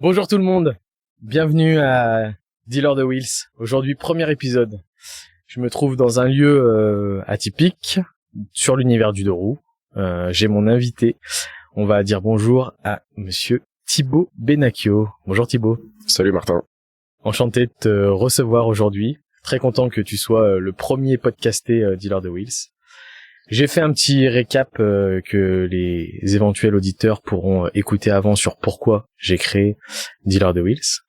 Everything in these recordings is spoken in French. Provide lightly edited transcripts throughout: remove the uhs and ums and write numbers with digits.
Bonjour tout le monde, bienvenue à Dealer de Wheels. Aujourd'hui, premier épisode. Je me trouve dans un lieu atypique sur l'univers du deux roues. J'ai mon invité. On va dire bonjour à monsieur Thibaut Benacchio. Bonjour Thibaut. Salut Martin. Enchanté de te recevoir aujourd'hui. Très content que tu sois le premier podcasté Dealer de Wheels. J'ai fait un petit récap que les éventuels auditeurs pourront écouter avant sur pourquoi j'ai créé Dealer de Wheels.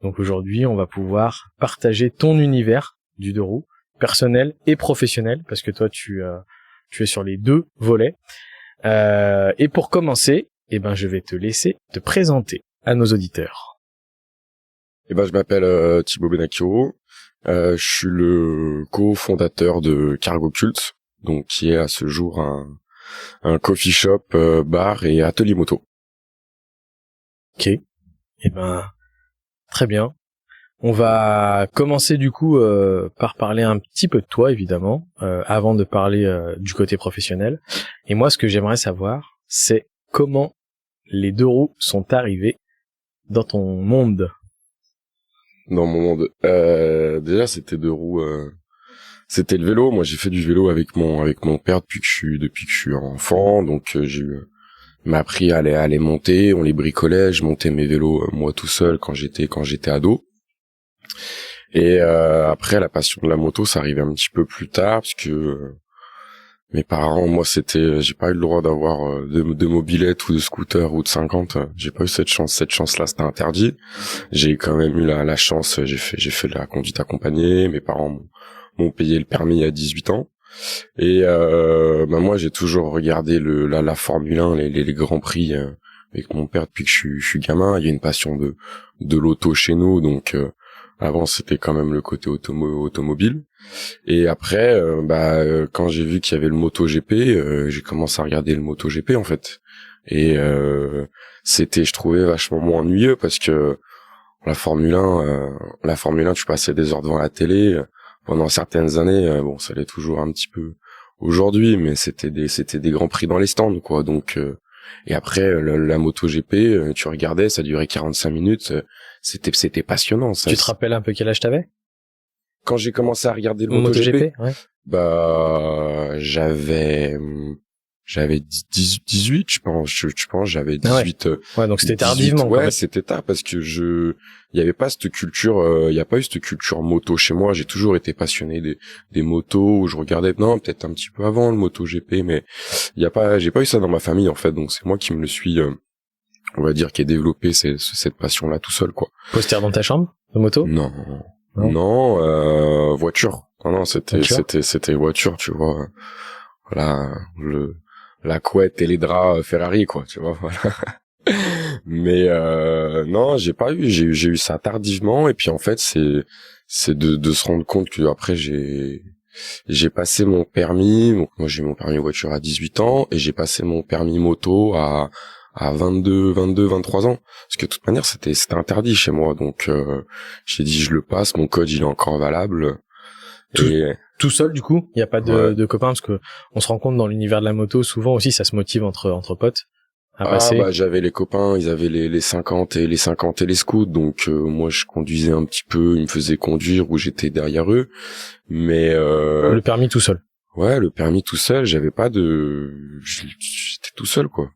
Donc aujourd'hui, on va pouvoir partager ton univers du deux roues, personnel et professionnel, parce que toi, tu es sur les deux volets. Et pour commencer, je vais te laisser te présenter à nos auditeurs. Je m'appelle Thibaut Benacchio. Je suis le cofondateur de Cargo Cult, donc qui est à ce jour un coffee shop, bar et atelier moto. Ok. Très bien. On va commencer du coup par parler un petit peu de toi évidemment, avant de parler du côté professionnel. Et moi, ce que j'aimerais savoir, c'est comment les deux roues sont arrivés dans ton monde. Dans mon monde. Déjà, c'était deux roues. C'était le vélo. Moi, j'ai fait du vélo avec mon père depuis que je suis enfant. Donc, il m'a appris à les monter. On les bricolait. Je montais mes vélos moi tout seul quand j'étais ado. Et après, la passion de la moto, ça arrivait un petit peu plus tard parce que mes parents, moi, j'ai pas eu le droit d'avoir de mobilette ou de scooter ou de 50. J'ai pas eu cette chance. Cette chance-là, c'était interdit. J'ai quand même eu la chance. J'ai fait de la conduite accompagnée. Mes parents m'ont payé le permis à 18 ans. Et moi, j'ai toujours regardé la Formule 1, les grands prix avec mon père depuis que je suis gamin. Il y a une passion de l'auto chez nous, donc avant c'était quand même le côté automobile. Et après, quand j'ai vu qu'il y avait le MotoGP, j'ai commencé à regarder le MotoGP en fait. Et je trouvais vachement moins ennuyeux parce que la Formule 1, tu passais des heures devant la télé pendant certaines années. Ça l'est toujours un petit peu aujourd'hui, mais c'était des grands prix dans les stands, quoi. Donc et après la MotoGP, tu regardais, ça durait 45 minutes. C'était passionnant. Ça. Tu te rappelles un peu quel âge t'avais ? Quand j'ai commencé à regarder le MotoGP, ouais. J'avais 18, je pense, j'avais 18. Ouais, donc c'était 18, tardivement. Ouais, c'était tard parce que il y avait pas cette culture, il y a pas eu cette culture moto chez moi. J'ai toujours été passionné des motos où je regardais, non, peut-être un petit peu avant le MotoGP, mais j'ai pas eu ça dans ma famille, en fait. Donc c'est moi qui me le suis, on va dire, qui ai développé cette passion-là tout seul, quoi. Poster dans ta chambre de moto ? Non, voiture. Non, c'était voiture, tu vois. Voilà, la couette et les draps Ferrari, quoi, tu vois, voilà. Mais non, j'ai eu ça tardivement, et puis en fait c'est de se rendre compte que après j'ai passé mon permis. Donc moi j'ai eu mon permis voiture à 18 ans et j'ai passé mon permis moto à 23 ans, parce que de toute manière c'était interdit chez moi. Donc j'ai dit je le passe, mon code il est encore valable. Tout seul, du coup, il y a pas de copains, parce que on se rend compte dans l'univers de la moto, souvent aussi, ça se motive entre potes à passer. J'avais les copains, ils avaient les 50 et les scouts, donc moi je conduisais un petit peu, ils me faisaient conduire ou j'étais derrière eux, mais le permis tout seul. Ouais, le permis tout seul, j'étais tout seul, quoi.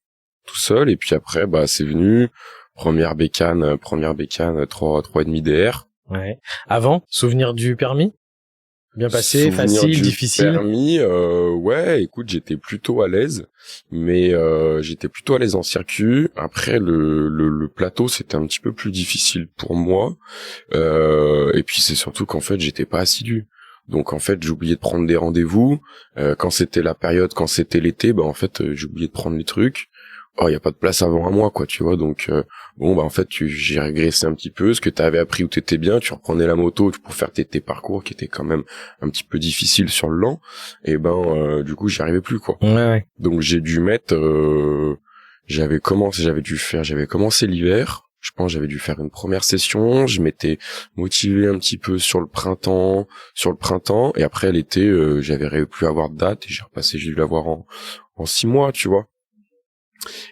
Tout seul, et puis après, c'est venu, première bécane, 3,5 DR. Ouais. Avant, souvenir du permis? Bien passé, facile, difficile. Permis, ouais, écoute, j'étais plutôt à l'aise, mais j'étais plutôt à l'aise en circuit. Après le plateau, c'était un petit peu plus difficile pour moi. Et puis c'est surtout qu'en fait, j'étais pas assidu. Donc en fait, j'oubliais de prendre des rendez-vous. Quand c'était la période, quand c'était l'été, en fait, j'oubliais de prendre les trucs. Oh, y a pas de place avant un mois, quoi, tu vois. Donc en fait, j'ai régressé un petit peu. Ce que t'avais appris où t'étais bien, tu reprenais la moto pour faire tes parcours qui étaient quand même un petit peu difficiles sur le lent. Et du coup, j'y arrivais plus, quoi. Ouais. Donc j'ai dû mettre. J'avais commencé l'hiver. Je pense que j'avais dû faire une première session. Je m'étais motivé un petit peu sur le printemps. Et après l'été, j'avais pu avoir de date et j'ai dû l'avoir en 6 mois, tu vois.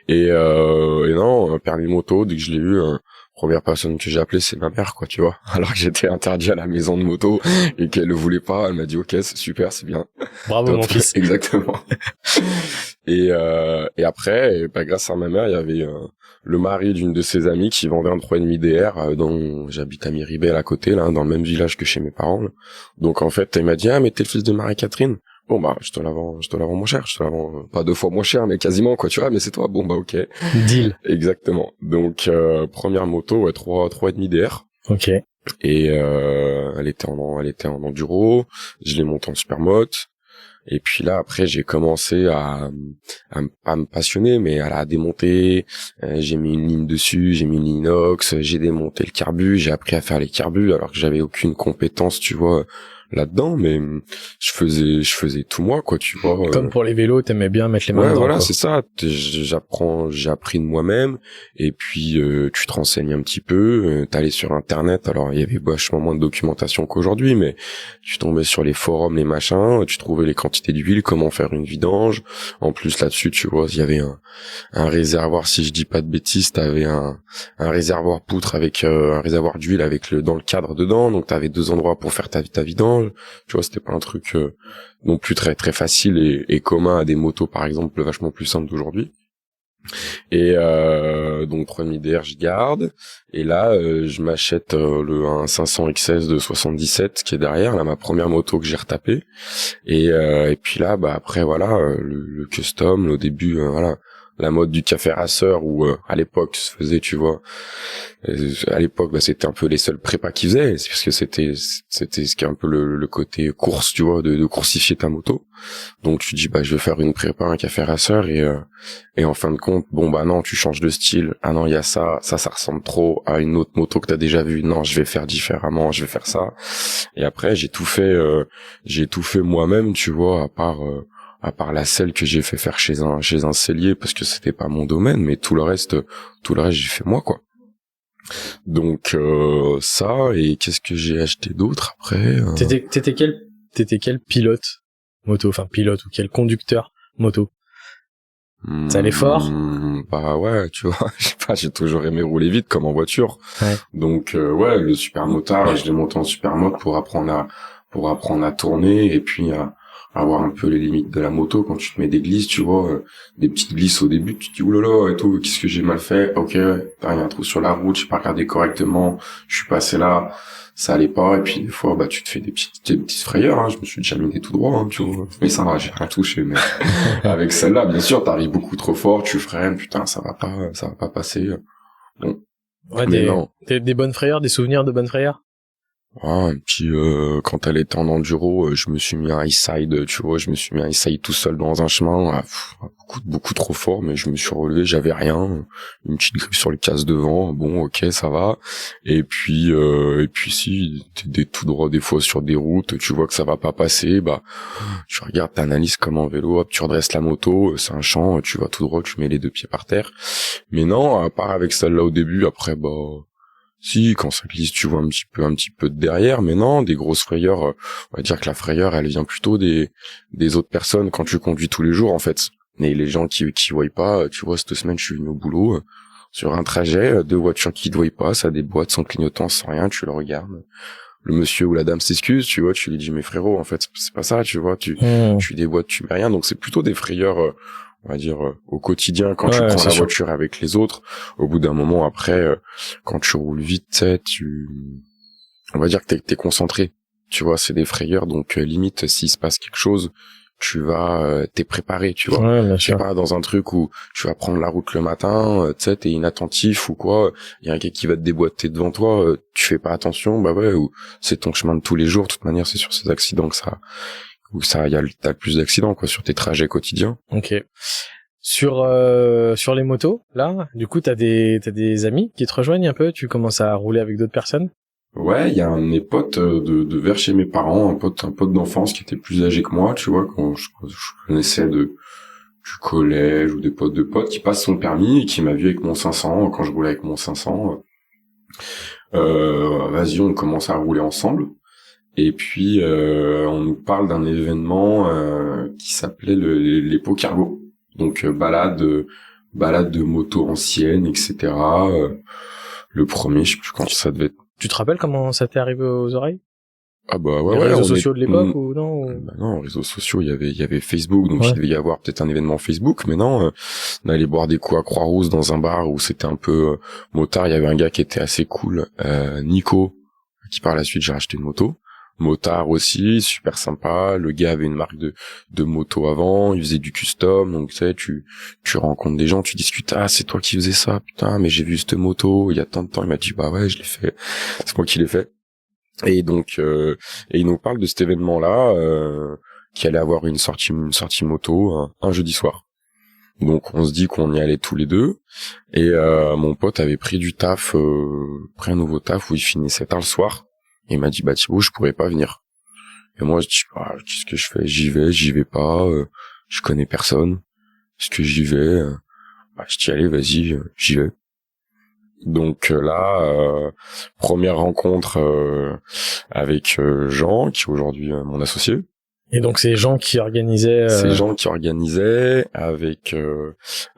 Et non, un permis moto, dès que je l'ai eu, première personne que j'ai appelée, c'est ma mère, quoi, tu vois. Alors que j'étais interdit à la maison de moto et qu'elle le voulait pas, elle m'a dit, ok, c'est super, c'est bien. Bravo, Top. mon fils. Exactement. Et après, bah, grâce à ma mère, il y avait le mari d'une de ses amies qui vendait un 3,5 DR dans, j'habite à Miribel à côté, là, dans le même village que chez mes parents, là. Donc, en fait, il m'a dit, ah, mais t'es le fils de Marie-Catherine. Bon, bah, je te la vends moins cher, je te la vends pas 2 fois moins cher, mais quasiment, quoi, tu vois, mais c'est toi. Bon, bah, ok. Deal. Exactement. Donc, première moto, ouais, 3,5 DR. Ok. Et, elle était en enduro. Je l'ai montée en supermoto. Et puis là, après, j'ai commencé à me passionner, mais à la démonter. J'ai mis une ligne dessus, j'ai mis une ligne inox, j'ai démonté le carbu, j'ai appris à faire les carbus, alors que j'avais aucune compétence, tu vois, là-dedans, mais je faisais tout moi, quoi, tu vois. Comme pour les vélos, t'aimais bien mettre les mains Ouais, dedans, voilà, quoi. c'est ça. J'ai appris de moi-même, et puis tu te renseignes un petit peu. T'allais sur Internet, alors il y avait vachement moins de documentation qu'aujourd'hui, mais tu tombais sur les forums, les machins, tu trouvais les quantités d'huile, comment faire une vidange. En plus là-dessus, tu vois, il y avait un réservoir, si je dis pas de bêtises, t'avais un réservoir poutre avec un réservoir d'huile avec dans le cadre dedans, donc t'avais 2 endroits pour faire ta vidange. Tu vois, c'était pas un truc non plus très très facile et commun à des motos par exemple vachement plus simples d'aujourd'hui. Et donc 3,5 DR je garde, et là je m'achète un 500 XS de 77 qui est derrière, là ma première moto que j'ai retapée, et puis là bah après voilà le custom, au début voilà la mode du café racer où à l'époque se faisait, tu vois, à l'époque bah c'était un peu les seuls prépas qui faisaient, c'est parce que c'était ce qui est un peu le côté course, tu vois, de coursifier ta moto. Donc tu dis bah je vais faire une prépa, un café racer, et en fin de compte bon bah non, tu changes de style, ah non il y a ça ressemble trop à une autre moto que t'as déjà vue, non je vais faire différemment, je vais faire ça. Et après j'ai tout fait moi-même, tu vois, à part la selle que j'ai fait faire chez un sellier parce que c'était pas mon domaine, mais tout le reste j'ai fait moi, quoi. Donc ça, et qu'est-ce que j'ai acheté d'autre après T'étais quel pilote moto, enfin pilote ou quel conducteur moto? Ça allait fort? Bah ouais, tu vois, je sais pas, j'ai toujours aimé rouler vite comme en voiture. Ouais. Donc ouais, le supermotard, je l'ai monté en supermoto pour apprendre à tourner, et puis à avoir un peu les limites de la moto. Quand tu te mets des glisses, tu vois, des petites glisses au début, tu te dis oulala et tout, qu'est-ce que j'ai mal fait? Ok, il y a un trou sur la route, j'ai pas regardé correctement, je suis passé là, ça allait pas, et puis des fois bah tu te fais des petites frayeurs, hein. Je me suis déjà mis des tout droit, hein, tu vois, mais ça va, j'ai rien touché. Mais avec celle-là, bien sûr, t'arrives beaucoup trop fort, tu freines, putain, ça va pas passer. Bon. Ouais, Mais non. des bonnes frayeurs, des souvenirs de bonnes frayeurs? Ah, et puis quand elle était en enduro, je me suis mis un high-side, tu vois, je me suis mis un high-side tout seul dans un chemin, beaucoup trop fort, mais je me suis relevé, j'avais rien, une petite griffe sur le casse devant, bon, ok, ça va. Et puis si t'es tout droit des fois sur des routes, tu vois que ça va pas passer, bah tu regardes, t'analyses comme en vélo, hop, tu redresses la moto, c'est un champ, tu vas tout droit, tu mets les 2 pieds par terre. Mais non, à part avec celle-là au début, après bah si, quand ça glisse, tu vois un petit peu de derrière, mais non, des grosses frayeurs, on va dire que la frayeur, elle vient plutôt des autres personnes quand tu conduis tous les jours, en fait. Et les gens qui voient pas, tu vois, cette semaine, je suis venu au boulot, sur un trajet, 2 voitures qui te voient pas, ça déboîte sans clignotant, sans rien, tu le regardes. Le monsieur ou la dame s'excuse, tu vois, tu lui dis, mais frérot, en fait, c'est pas ça, tu vois, tu déboîtes, tu mets rien, donc c'est plutôt des frayeurs, on va dire au quotidien quand tu prends la voiture avec les autres. Au bout d'un moment après quand tu roules vite, on va dire que t'es concentré, tu vois, c'est des frayeurs, donc limite s'il se passe quelque chose, t'es préparé, tu vois. Ouais, t'es pas dans un truc où tu vas prendre la route le matin, tu sais, t'es inattentif ou quoi, il y a un gars qui va te déboîter devant toi, tu fais pas attention, bah ouais, ou c'est ton chemin de tous les jours, de toute manière c'est sur ces accidents que t'as le plus d'accidents, quoi, sur tes trajets quotidiens. Ok. Sur les motos, là, du coup, t'as des amis qui te rejoignent un peu, tu commences à rouler avec d'autres personnes? Ouais, il y a un de mes potes de vers chez mes parents, un pote d'enfance qui était plus âgé que moi, tu vois, quand je connaissais du collège ou des potes de potes, qui passe son permis et qui m'a vu avec mon 500 quand je roulais avec mon 500. Vas-y, on commence à rouler ensemble. Et puis on nous parle d'un événement qui s'appelait les pots cargo. Donc balade de moto ancienne, etc. Le premier, je sais plus quand ça devait être. Tu te rappelles comment ça t'est arrivé aux oreilles? Ah bah ouais, les ouais. réseaux sociaux de l'époque ou non Bah non, réseaux sociaux, il y avait Facebook, donc ouais. il devait y avoir peut-être un événement Facebook, mais non, on allait boire des coups à Croix-Rousse dans un bar où c'était un peu motard. Il y avait un gars qui était assez cool, Nico, qui par la suite j'ai racheté une moto. Motard aussi, super sympa. Le gars avait une marque de moto avant, il faisait du custom, donc tu sais, tu rencontres des gens, tu discutes, ah c'est toi qui faisais ça, putain, mais j'ai vu cette moto il y a tant de temps. Il m'a dit bah ouais, je l'ai fait, c'est moi qui l'ai fait. Et donc et il nous parle de cet événement-là qui allait avoir une sortie moto un jeudi soir. Donc on se dit qu'on y allait tous les deux et mon pote avait pris du taf, pris un nouveau taf où il finissait tard le soir. Et il m'a dit bah Thibaut, je pourrais pas venir. Et moi je dis bah qu'est-ce que je fais? J'y vais pas, je connais personne. Est-ce que j'y vais? Bah je dis allez vas-y, j'y vais. Donc là, première rencontre avec Jean, qui est aujourd'hui mon associé. Et donc c'est Jean qui organisait... C'est Jean qui organisait, avec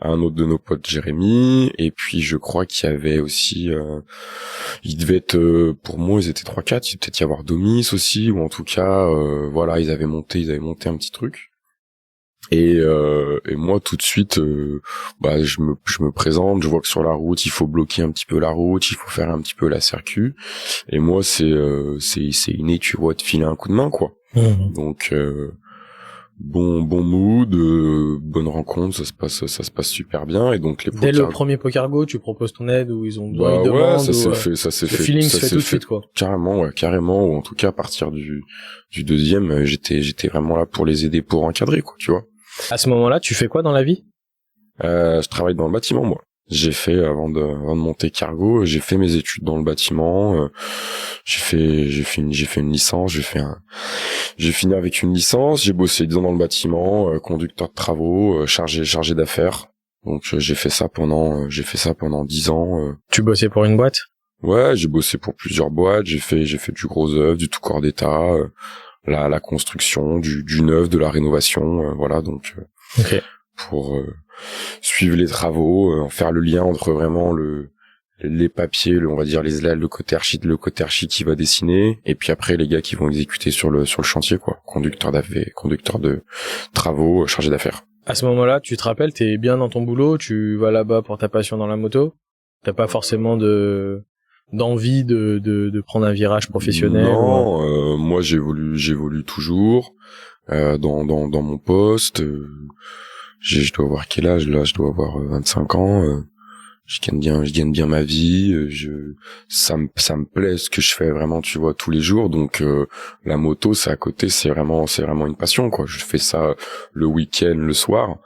un autre de nos potes, Jérémy, et puis je crois qu'il y avait aussi... il devait être... pour moi, ils étaient 3-4, il devait peut-être y avoir Domis aussi, ou en tout cas, voilà, ils avaient monté un petit truc. Et moi tout de suite bah je me présente, je vois que sur la route il faut bloquer un petit peu la route, il faut faire un petit peu la circu, et moi c'est inné, tu vois, de filer un coup de main quoi. Donc bon mood, bonne rencontre, ça se passe super bien. Et donc dès le premier Pokergo tu proposes ton aide ou ils ont besoin de ouais, ça s'est fait, le feeling se fait tout de suite quoi. Carrément, ou en tout cas à partir du deuxième, j'étais vraiment là pour les aider, pour encadrer quoi, tu vois. À ce moment-là, tu fais quoi dans la vie? Je travaille dans le bâtiment, moi. J'ai fait, avant de monter Cargo, j'ai fait mes études dans le bâtiment. J'ai fait une licence. J'ai fini avec une licence. J'ai bossé 10 ans dans le bâtiment, conducteur de travaux, chargé d'affaires. Donc j'ai fait ça pendant 10 ans. Tu bossais pour une boîte? Ouais, j'ai bossé pour plusieurs boîtes. J'ai fait du gros œuvre, du tout corps d'état. La construction, du neuf, de la rénovation, voilà, donc okay. Pour suivre les travaux, faire le lien entre vraiment les papiers, on va dire le côté archi qui va dessiner, et puis après les gars qui vont exécuter sur le chantier quoi, conducteur de travaux, chargé d'affaires. À ce moment-là, tu te rappelles, t'es bien dans ton boulot, tu vas là-bas pour ta passion dans la moto, t'as pas forcément d'envie de prendre un virage professionnel? Non, moi j'évolue toujours dans mon poste. Je dois avoir quel âge là? Je dois avoir 25 ans. Je gagne bien ma vie. Ça me plaît ce que je fais vraiment, tu vois, tous les jours. Donc la moto, c'est à côté, c'est vraiment une passion quoi. Je fais ça le week-end, le soir.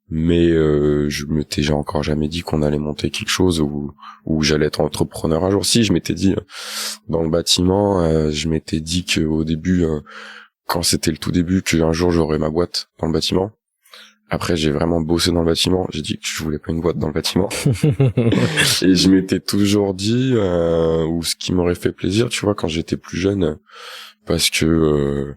Mais j'ai encore jamais dit qu'on allait monter quelque chose où j'allais être entrepreneur un jour. Si, je m'étais dit dans le bâtiment, je m'étais dit que au début, quand c'était le tout début, qu'un jour j'aurais ma boîte dans le bâtiment. Après, j'ai vraiment bossé dans le bâtiment. J'ai dit que je voulais pas une boîte dans le bâtiment. Et je m'étais toujours dit, ou ce qui m'aurait fait plaisir, tu vois, quand j'étais plus jeune, parce que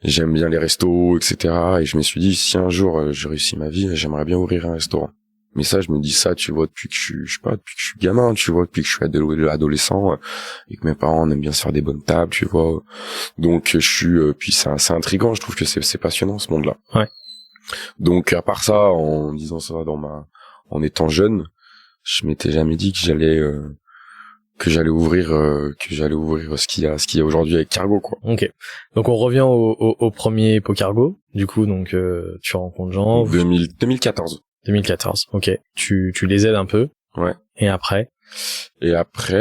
j'aime bien les restos, etc. Et je me suis dit, si un jour je réussis ma vie, j'aimerais bien ouvrir un restaurant. Mais ça, je me dis ça, tu vois, depuis que je suis gamin, tu vois, depuis que je suis adolescent, et que mes parents aiment bien se faire des bonnes tables, tu vois. Donc puis c'est intriguant, je trouve que c'est passionnant ce monde-là. Ouais. Donc à part ça, en disant ça en étant jeune, je m'étais jamais dit que j'allais ouvrir ce qu'il y a aujourd'hui avec Cargo quoi. Ok. Donc on revient au premier Pokergo. Du coup donc tu rencontres Jean. 2014. 2014. Ok. Tu les aides un peu. Ouais. Et après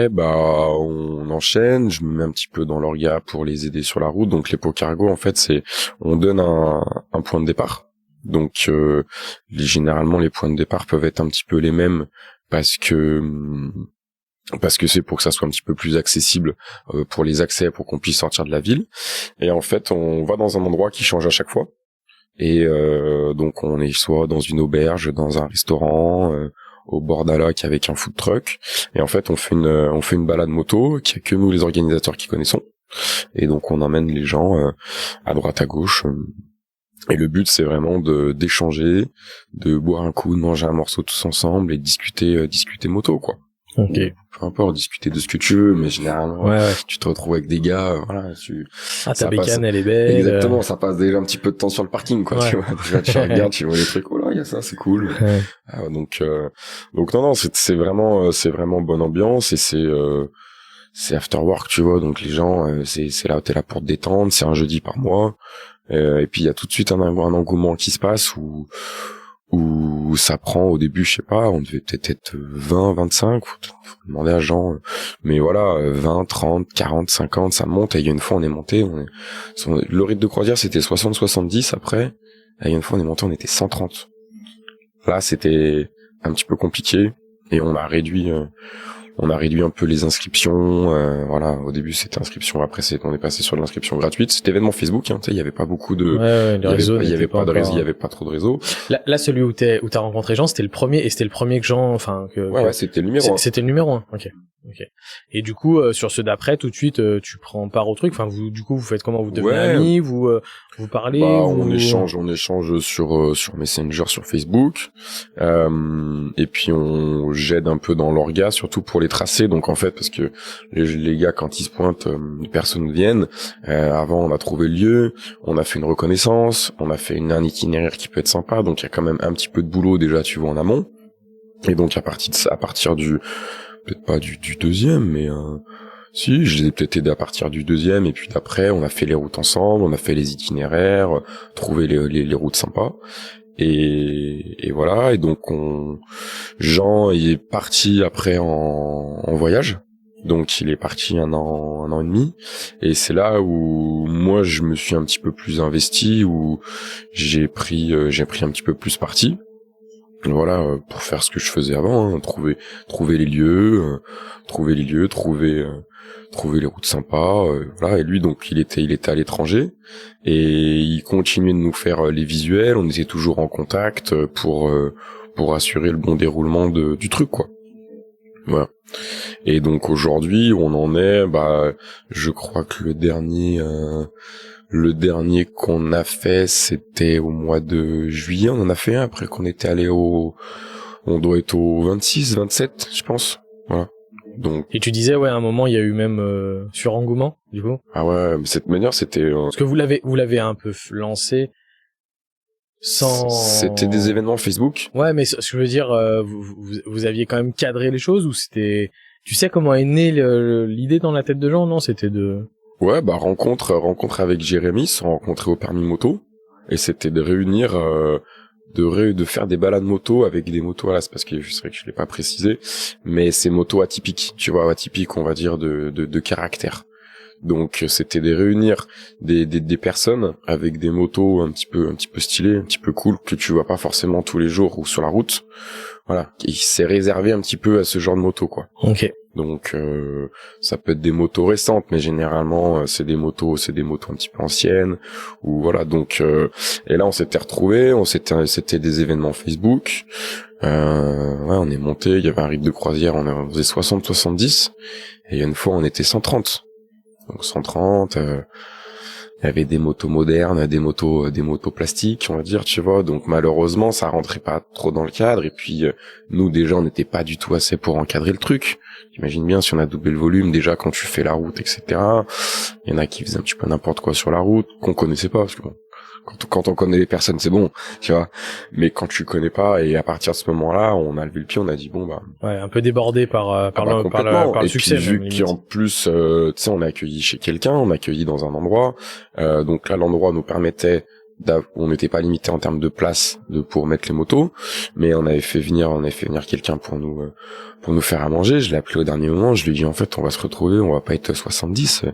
bah on enchaîne, je me mets un petit peu dans l'orga pour les aider sur la route. Donc les Pokergo en fait on donne un point de départ. Donc généralement les points de départ peuvent être un petit peu les mêmes parce que c'est pour que ça soit un petit peu plus accessible pour les accès, pour qu'on puisse sortir de la ville. Et en fait, on va dans un endroit qui change à chaque fois. Et donc on est soit dans une auberge, dans un restaurant, au bord d'un lac avec un food truck. Et en fait, on fait une balade moto qu'il y a que nous les organisateurs qui connaissons. Et donc on emmène les gens à droite à gauche. Et le but, c'est vraiment d'échanger, de boire un coup, de manger un morceau tous ensemble et de discuter moto, quoi. Ok. Peu importe, discuter de ce que tu veux, mais généralement, Ouais. tu te retrouves avec des gars, voilà, Ta bécane, elle est belle. Exactement, ça passe déjà un petit peu de temps sur le parking, quoi, tu vois. Déjà, tu regardes, tu vois les trucs, oh là, il y a ça, c'est cool. Ouais. Donc non, c'est vraiment bonne ambiance et c'est after work, tu vois, donc les gens, c'est là, t'es là pour te détendre, c'est un jeudi par mois, et puis il y a tout de suite un engouement qui se passe où ça prend au début, je sais pas, on devait peut-être être 20, 25, faut demander à Jean, mais voilà, 20, 30, 40, 50, ça monte, et il y a une fois on est monté, le rythme de croisière c'était 60, 70 après, et il y a une fois on est monté, on était 130. Là c'était un petit peu compliqué, et on a réduit un peu les inscriptions, voilà, au début c'était inscription, après on est passé sur l'inscription gratuite, c'était événement Facebook, hein, tu sais, il y avait pas beaucoup de il y avait pas de réseau, il y avait pas trop de réseau. Là celui où t'as rencontré Jean, c'était le premier que Jean, ouais, c'était le numéro 1. C'était le numéro 1. OK. Et du coup sur ceux d'après tout de suite tu prends part au truc, enfin vous du coup vous faites comment, vous devenez amis, vous parlez, on échange sur Messenger, sur Facebook, et puis j'aide un peu dans l'orga, surtout pour les tracés, donc en fait parce que les gars quand ils se pointent, les personnes viennent, avant on a trouvé le lieu, on a fait une reconnaissance, on a fait un itinéraire qui peut être sympa, donc il y a quand même un petit peu de boulot déjà, tu vois, en amont, et donc à partir du peut-être pas du deuxième, mais si, je les ai peut-être aidés à partir du deuxième, et puis d'après, on a fait les routes ensemble, on a fait les itinéraires, trouvé les routes sympas, et voilà, et donc Jean il est parti après en voyage, donc il est parti un an et demi, et c'est là où moi je me suis un petit peu plus investi, où j'ai pris un petit peu plus parti. Voilà, pour faire ce que je faisais avant, hein, trouver les lieux, trouver les routes sympas, voilà. Et lui, donc, il était à l'étranger, et il continuait de nous faire les visuels. On était toujours en contact pour assurer le bon déroulement du truc, quoi. Voilà. Et donc aujourd'hui, on en est, je crois que le dernier qu'on a fait, c'était au mois de juillet. On en a fait un après qu'on était allé on doit être au 26, 27, je pense. Voilà. Donc. Et tu disais, à un moment, il y a eu même surengouement, du coup. Ah ouais, mais cette manière, c'était. Parce que vous l'avez un peu lancé sans. C'était des événements Facebook. Ouais, mais ce que je veux dire, vous aviez quand même cadré les choses, ou c'était. Tu sais comment est née l'idée dans la tête de Jean? Non, c'était de. Ouais, rencontre avec Jérémy, se rencontrer au permis moto, et c'était de réunir, de faire des balades moto avec des motos, voilà, c'est parce que c'est vrai que je l'ai pas précisé, mais c'est motos atypiques, tu vois, atypiques, on va dire, de caractère. Donc c'était de réunir des personnes avec des motos un petit peu stylées, un petit peu cool, que tu vois pas forcément tous les jours ou sur la route. Voilà, et c'est réservé un petit peu à ce genre de moto, quoi. OK. Donc ça peut être des motos récentes, mais généralement c'est des motos un petit peu anciennes, ou voilà. Donc et là on s'était retrouvés, c'était des événements Facebook. On est monté, il y avait un rythme de croisière, on faisait 60-70, et il y a une fois on était 130. Donc 130, il y avait des motos modernes, des motos plastiques, on va dire, tu vois. Donc malheureusement, ça rentrait pas trop dans le cadre. Et puis nous déjà, on n'était pas du tout assez pour encadrer le truc. J'imagine bien si on a doublé le volume déjà quand tu fais la route, etc. Il y en a qui faisaient un petit peu n'importe quoi sur la route qu'on connaissait pas, parce que bon, quand on connaît les personnes, c'est bon, tu vois. Mais quand tu connais pas, et à partir de ce moment-là, on a levé le pied, on a dit bon ouais, un peu débordé par le succès. Et puis vu qu'en plus, tu sais, on a accueilli chez quelqu'un, on a accueilli dans un endroit, donc là l'endroit nous permettait on n'était pas limité en termes de place pour mettre les motos, mais on avait fait venir quelqu'un pour nous faire à manger. Je l'ai appelé au dernier moment, je lui ai dit en fait on va se retrouver, on va pas être 70,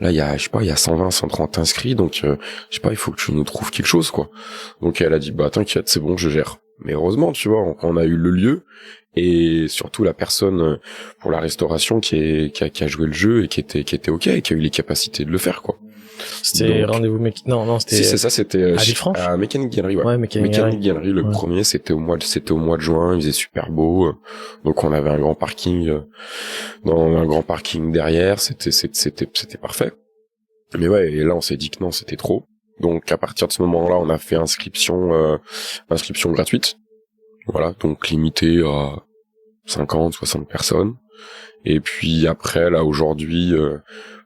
là il y a 120, 130 inscrits, donc je sais pas, il faut que tu nous trouves quelque chose, quoi. Donc elle a dit t'inquiète, c'est bon, je gère. Mais heureusement, tu vois, on a eu le lieu, et surtout la personne pour la restauration qui a joué le jeu et qui était ok, et qui a eu les capacités de le faire, quoi. C'était rendez-vous non, c'était. Si, c'est ça, c'était à Villefranche, à Mécanique Galerie, ouais. Ouais, Mécanique Galerie, le premier, c'était au mois de juin, il faisait super beau. Donc on avait un grand parking derrière, c'était parfait. Mais ouais, et là on s'est dit que non, c'était trop. Donc à partir de ce moment-là, on a fait inscription gratuite. Voilà, donc limité à 50, 60 personnes. Et puis après, là, aujourd'hui,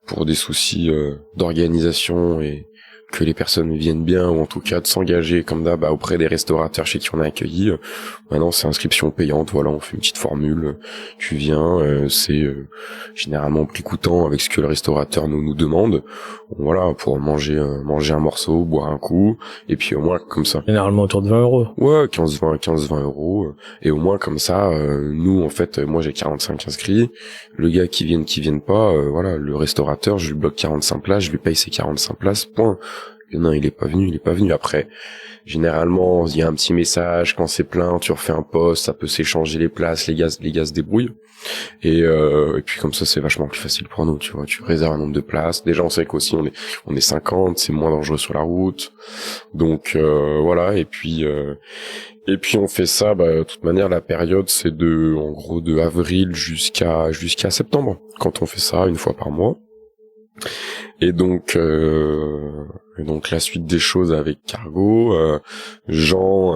pour des soucis d'organisation et que les personnes viennent bien, ou en tout cas de s'engager comme d'hab auprès des restaurateurs chez qui on a accueilli, maintenant c'est inscription payante. Voilà, on fait une petite formule, tu viens, c'est généralement prix coûtant avec ce que le restaurateur nous demande, voilà, pour manger un morceau, boire un coup, et puis au moins comme ça, généralement autour de 20 euros. ouais, 15-20 euros, et au moins comme ça, nous en fait, moi j'ai 45 inscrits, le gars qui vienne pas, voilà, le restaurateur, je lui bloque 45 places, je lui paye ses 45 places, point. Et non, il est pas venu. Après, généralement, il y a un petit message, quand c'est plein, tu refais un post, ça peut s'échanger les places, les gars se débrouillent. Et puis comme ça, c'est vachement plus facile pour nous, tu vois. Tu réserves un nombre de places. Déjà, on sait qu'aussi on est 50, c'est moins dangereux sur la route. Donc voilà. Et puis on fait ça. De toute manière, la période, c'est en gros de avril jusqu'à septembre. Quand on fait ça une fois par mois. Et donc la suite des choses avec Cargo, Jean,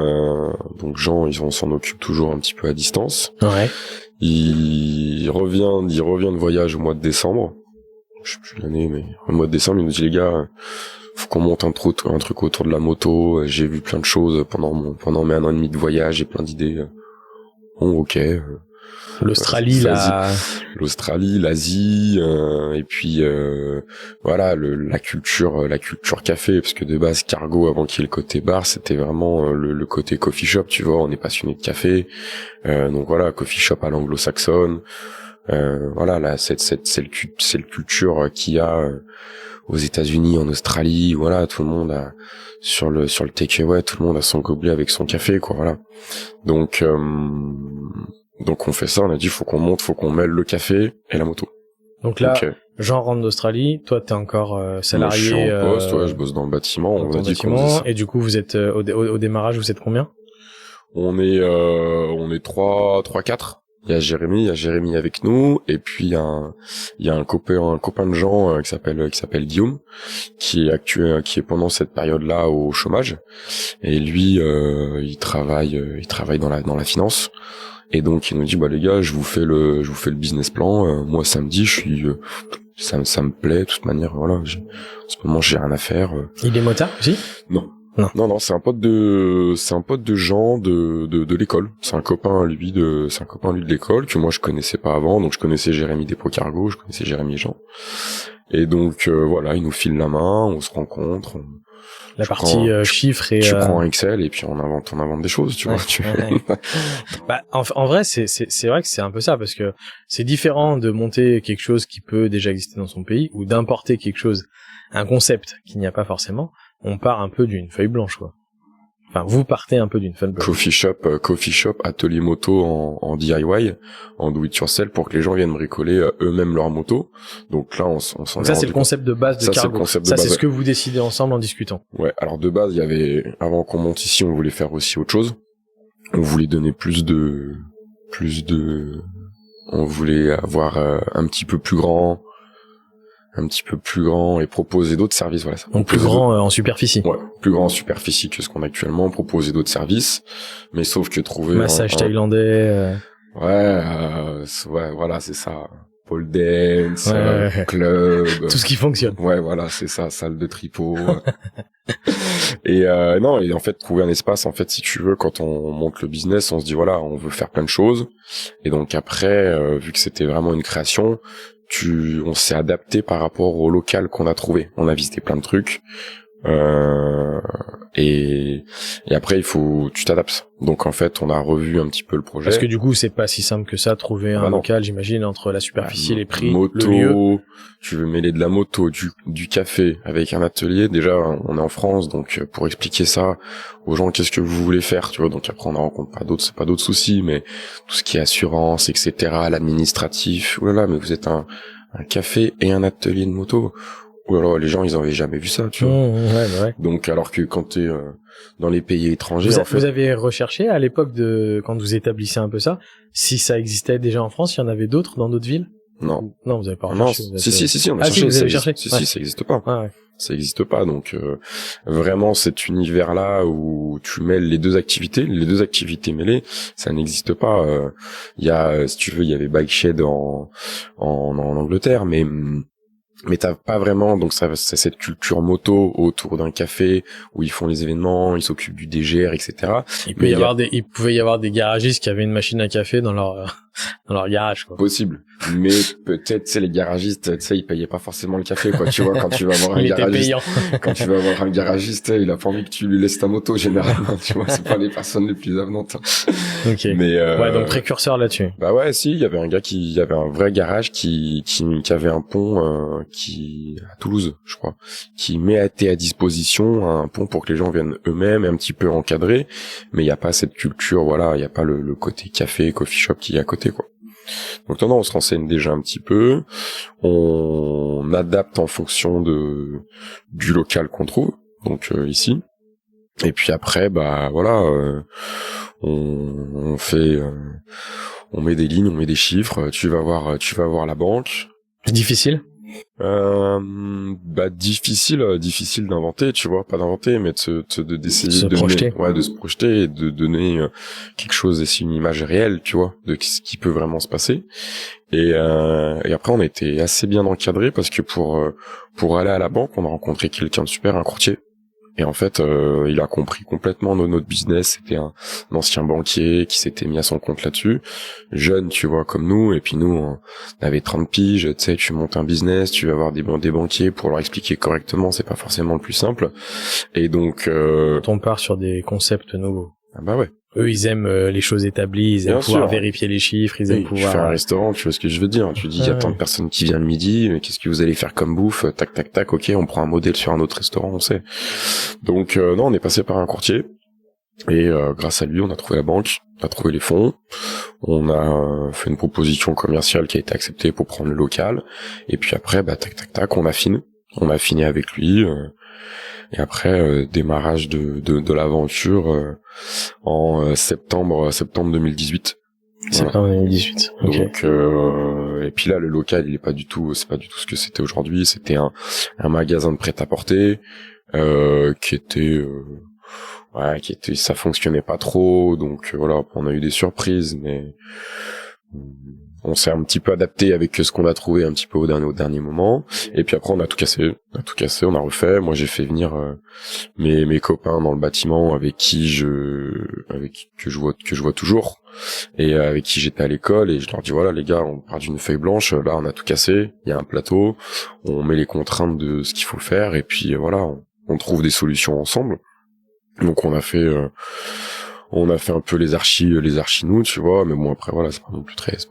ils s'en occupent toujours un petit peu à distance. Ouais. Il revient de voyage au mois de décembre. Je sais plus l'année, mais au mois de décembre, il nous dit les gars, faut qu'on monte un truc autour de la moto. J'ai vu plein de choses pendant mes 1 an et demi de voyage, j'ai plein d'idées. Bon, ok. L'Australie, l'Asie, et puis voilà, la culture café, parce que de base Cargo, avant qu'il y ait le côté bar, c'était vraiment le côté coffee shop, tu vois. On est passionné de café, donc voilà, coffee shop à l'anglo-saxonne. Voilà, là, c'est le culture qu'il y a aux États-Unis, en Australie. Voilà, tout le monde a sur le takeaway, tout le monde a son gobelet avec son café, quoi. Voilà, donc on fait ça, on a dit faut qu'on mêle le café et la moto. Donc là, Jean rentre d'Australie, toi t'es encore salarié. Moi, je suis en poste, ouais, je bosse dans le bâtiment. On a dit qu'on faisait ça. Et du coup, vous êtes au démarrage, vous êtes combien? On est 3-4. Il y a Jérémy avec nous, et puis il y a un copain de Jean qui s'appelle Guillaume, qui est pendant cette période-là au chômage, et lui il travaille dans la finance. Et donc il nous dit les gars, je vous fais le business plan. Moi samedi, ça me plaît de toute manière. Voilà, en ce moment j'ai rien à faire. Il est motard aussi? Non, c'est un pote de Jean de l'école. C'est un copain lui de l'école que moi je connaissais pas avant. Donc je connaissais Jérémy des Pro Cargo, je connaissais Jérémy et Jean. Et donc voilà, ils nous filent la main, on se rencontre. La partie chiffres et tu prends Excel et puis on invente des choses, tu vois. En vrai, c'est vrai que c'est un peu ça, parce que c'est différent de monter quelque chose qui peut déjà exister dans son pays ou d'importer quelque chose, un concept qu'il n'y a pas forcément. On part un peu d'une feuille blanche, quoi. Enfin, vous partez un peu d'une feuille blanche. Coffee shop, atelier moto en DIY, en do it yourself, pour que les gens viennent bricoler eux-mêmes leur moto. Donc là, on s'en est Donc ça, c'est le concept de base de Cargo. Ça, c'est ce que vous décidez ensemble en discutant. Ouais. Alors de base, il y avait, avant qu'on monte ici, on voulait faire aussi autre chose. On voulait donner on voulait avoir un petit peu plus grand et proposer d'autres services, voilà. Donc plus grand en superficie. Ouais, plus grand en superficie que ce qu'on a actuellement, proposer d'autres services, mais sauf que trouver massage thaïlandais. Ouais, voilà, c'est ça. Pole dance, club, tout ce qui fonctionne. Ouais, voilà, c'est ça, salle de tripot. Et non, et en fait trouver un espace, en fait, si tu veux, quand on monte le business, on se dit voilà, on veut faire plein de choses, et donc après vu que c'était vraiment une création, on s'est adapté par rapport au local qu'on a trouvé. On a visité plein de trucs. Et après tu t'adaptes. Donc en fait, on a revu un petit peu le projet. Parce que du coup, c'est pas si simple que ça, trouver un local, j'imagine, entre la superficie, les prix, moto, le lieu. Tu veux mêler de la moto, du café avec un atelier. Déjà, on est en France, donc pour expliquer ça aux gens, qu'est-ce que vous voulez faire, tu vois. Donc après, on en rencontre pas d'autres soucis, mais tout ce qui est assurance, etc., l'administratif, oulala, mais vous êtes un café et un atelier de moto. Ou alors les gens ils avaient jamais vu ça, tu vois. Ouais. Donc alors que quand t'es dans les pays étrangers, vous avez recherché à l'époque quand vous établissez un peu ça, si ça existait déjà en France, il y en avait d'autres dans d'autres villes? Non, vous avez pas recherché. Si, on a cherché. Si, vous avez cherché. Si, ça existe pas. Ouais. Ça existe pas. Donc vraiment cet univers là où tu mêles les deux activités mêlées, ça n'existe pas. Il y a, si tu veux, il y avait Bike Shed en Angleterre, mais t'as pas vraiment, donc ça c'est cette culture moto autour d'un café où ils font les événements, ils s'occupent du DGR, etc. Il pouvait y avoir des garagistes qui avaient une machine à café dans leur garage, quoi. Possible. Mais peut-être, tu sais, les garagistes, tu sais, ils payaient pas forcément le café, quoi. Tu vois, quand tu vas voir un garagiste, quand tu vas voir un garagiste, il a pas envie que tu lui laisses ta moto, généralement. Tu vois, c'est pas les personnes les plus avenantes. Ok. Mais, ouais, donc précurseur là-dessus. Bah ouais, si, il y avait un vrai garage qui avait un pont, à Toulouse, je crois, qui mettait à disposition un pont pour que les gens viennent eux-mêmes, un petit peu encadrés. Mais il y a pas cette culture, voilà, il y a pas le côté café, coffee shop qui est à côté, quoi. Donc non, on se renseigne déjà un petit peu, on adapte en fonction du local qu'on trouve, donc ici. Et puis après, bah voilà, on fait, on met des lignes, on met des chiffres. Tu vas voir la banque. Difficile. Difficile d'inventer, tu vois, pas d'inventer, mais d'essayer de se projeter et de donner quelque chose, et c'est une image réelle, tu vois, de ce qui peut vraiment se passer. Et après on a été assez bien encadré parce que pour aller à la banque, on a rencontré quelqu'un de super, un courtier. Et en fait, il a compris complètement notre business. C'était un ancien banquier qui s'était mis à son compte là-dessus. Jeune, tu vois, comme nous. Et puis nous, on avait 30 piges. Tu sais, tu montes un business, tu vas avoir des banquiers pour leur expliquer correctement. C'est pas forcément le plus simple. Et donc... On part sur des concepts nouveaux. Ah bah ouais. Eux, ils aiment les choses établies, ils aiment pouvoir vérifier les chiffres, ils aiment pouvoir... Tu fais un restaurant, tu vois ce que je veux dire. Tu dis, il y a tant de personnes qui viennent le midi, mais qu'est-ce que vous allez faire comme bouffe? Tac, tac, tac, ok, on prend un modèle sur un autre restaurant, on sait. Donc, non, on est passé par un courtier. Et grâce à lui, on a trouvé la banque, on a trouvé les fonds, on a fait une proposition commerciale qui a été acceptée pour prendre le local. Et puis après, bah tac, tac, tac, on affiné. On a affiné avec lui... Et après, démarrage de l'aventure en septembre 2018. Septembre 2018. Okay. Donc et puis là le local c'est pas du tout ce que c'était aujourd'hui. C'était un magasin de prêt-à-porter qui était ça fonctionnait pas trop. Donc voilà, on a eu des surprises, mais on s'est un petit peu adapté avec ce qu'on a trouvé un petit peu au dernier moment. Et puis après on a tout cassé, on a refait. Moi j'ai fait venir mes copains dans le bâtiment avec qui que je vois toujours et avec qui j'étais à l'école, et je leur dis voilà les gars, on part d'une feuille blanche, là on a tout cassé, il y a un plateau, on met les contraintes de ce qu'il faut faire et puis voilà, on trouve des solutions ensemble. Donc on a fait un peu les archis nous, tu vois, mais bon après voilà, c'est pas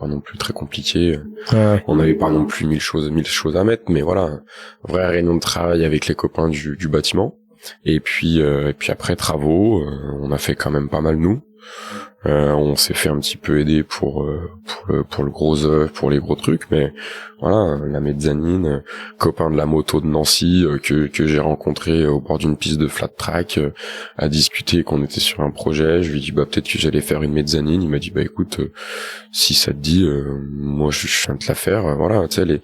non plus très compliqué. Ouais. On n'avait pas non plus mille choses à mettre, mais voilà, vraie réunion de travail avec les copains du bâtiment. Et puis après travaux, on a fait quand même pas mal nous. On s'est fait un petit peu aider pour le gros œuvre, pour les gros trucs, mais voilà, la mezzanine, copain de la moto de Nancy que j'ai rencontré au bord d'une piste de flat track, à discuter qu'on était sur un projet. Je lui ai dit bah peut-être que j'allais faire une mezzanine. Il m'a dit bah écoute, si ça te dit, moi je viens de te la faire. Voilà, tu sais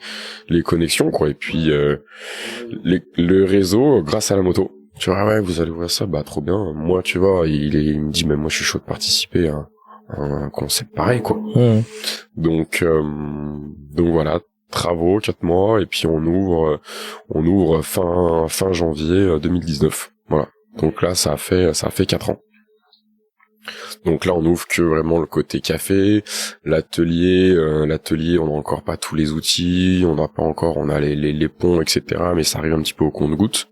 les connexions quoi. Et puis le réseau grâce à la moto. Tu vois, ouais, vous allez voir ça, bah trop bien. Moi, tu vois, il me dit, mais moi, je suis chaud de participer à un concept pareil, quoi. Mmh. Donc voilà, travaux, 4 mois, et puis on ouvre fin janvier 2019. Voilà. Donc là, ça a fait 4 ans. Donc là, on ouvre que vraiment le côté café, l'atelier, on n'a encore pas tous les outils, on a les ponts, etc. Mais ça arrive un petit peu au compte-gouttes.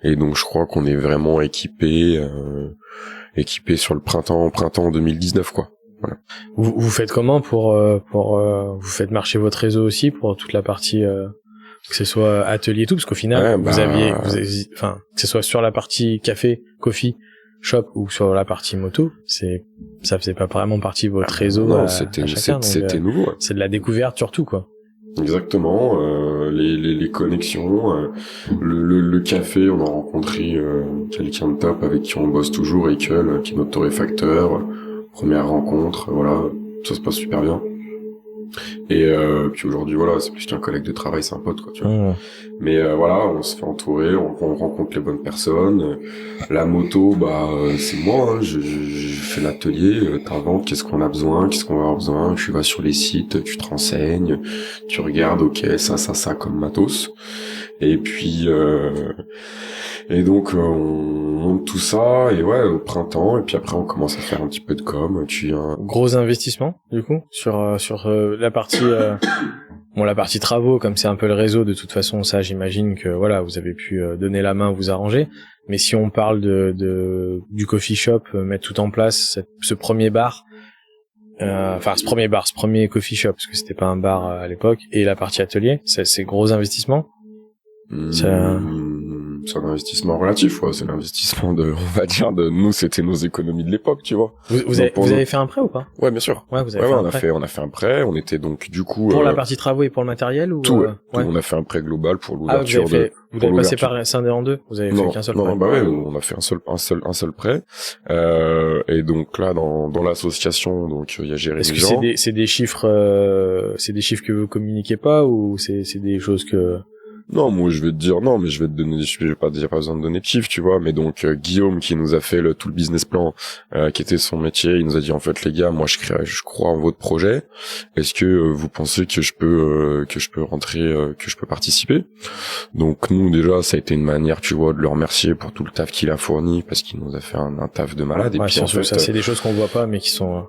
Et donc, je crois qu'on est vraiment équipé sur le printemps 2019, quoi. Voilà. Vous faites comment pour vous faites marcher votre réseau aussi pour toute la partie que ce soit atelier et tout, parce qu'au final, vous aviez, que ce soit sur la partie café, coffee, shop ou sur la partie moto, ça faisait pas vraiment partie de votre réseau. Non, c'était nouveau. Ouais. C'est de la découverte surtout, quoi. Exactement, les connexions, le café, on a rencontré quelqu'un de top avec qui on bosse toujours, Ekel, qui est notre torréfacteur. Première rencontre, voilà, ça se passe super bien. Et puis aujourd'hui, voilà, c'est plus qu'un collègue de travail, c'est un pote, quoi, tu vois. Mais voilà, on se fait entourer, on rencontre les bonnes personnes. La moto, c'est moi, hein, je fais l'atelier, t'inventes qu'est-ce qu'on a besoin, qu'est-ce qu'on va avoir besoin, tu vas sur les sites, tu te renseignes, tu regardes, ok, ça comme matos. Et puis et donc on monte tout ça, et ouais, au printemps, et puis après on commence à faire un petit peu de com. Gros investissement du coup sur la partie la partie travaux, comme c'est un peu le réseau, de toute façon, ça j'imagine que voilà, vous avez pu donner la main, vous arranger. Mais si on parle du coffee shop, mettre tout en place, ce premier bar, ce premier coffee shop, parce que c'était pas un bar à l'époque, et la partie atelier, c'est gros investissement. C'est un investissement relatif, ouais. C'est l'investissement on va dire, nous, c'était nos économies de l'époque, tu vois. Vous avez fait un prêt ou pas? Ouais, bien sûr. Ouais, vous avez fait un prêt. On a fait un prêt. On était donc, du coup, pour la partie travaux et pour le matériel, ou? Tout, ouais. Ouais. On a fait un prêt global pour l'ouverture vous avez passé par scindé en deux? Vous avez fait qu'un seul prêt? Non, on a fait un seul prêt. Et donc là, dans l'association, donc, il y a Jérémy. Est-ce que c'est des chiffres que vous communiquez pas, ou c'est des choses que... Non, moi je vais te dire non, mais je vais te donner, j'ai pas besoin de donner de chiffres, tu vois. Mais donc Guillaume qui nous a fait tout le business plan, qui était son métier, il nous a dit en fait les gars, moi je crois en votre projet. Est-ce que vous pensez que je peux rentrer, que je peux participer? Donc nous déjà ça a été une manière, tu vois, de le remercier pour tout le taf qu'il a fourni, parce qu'il nous a fait un taf de malade. Et puis en fait, ça c'est des choses qu'on voit pas mais qui sont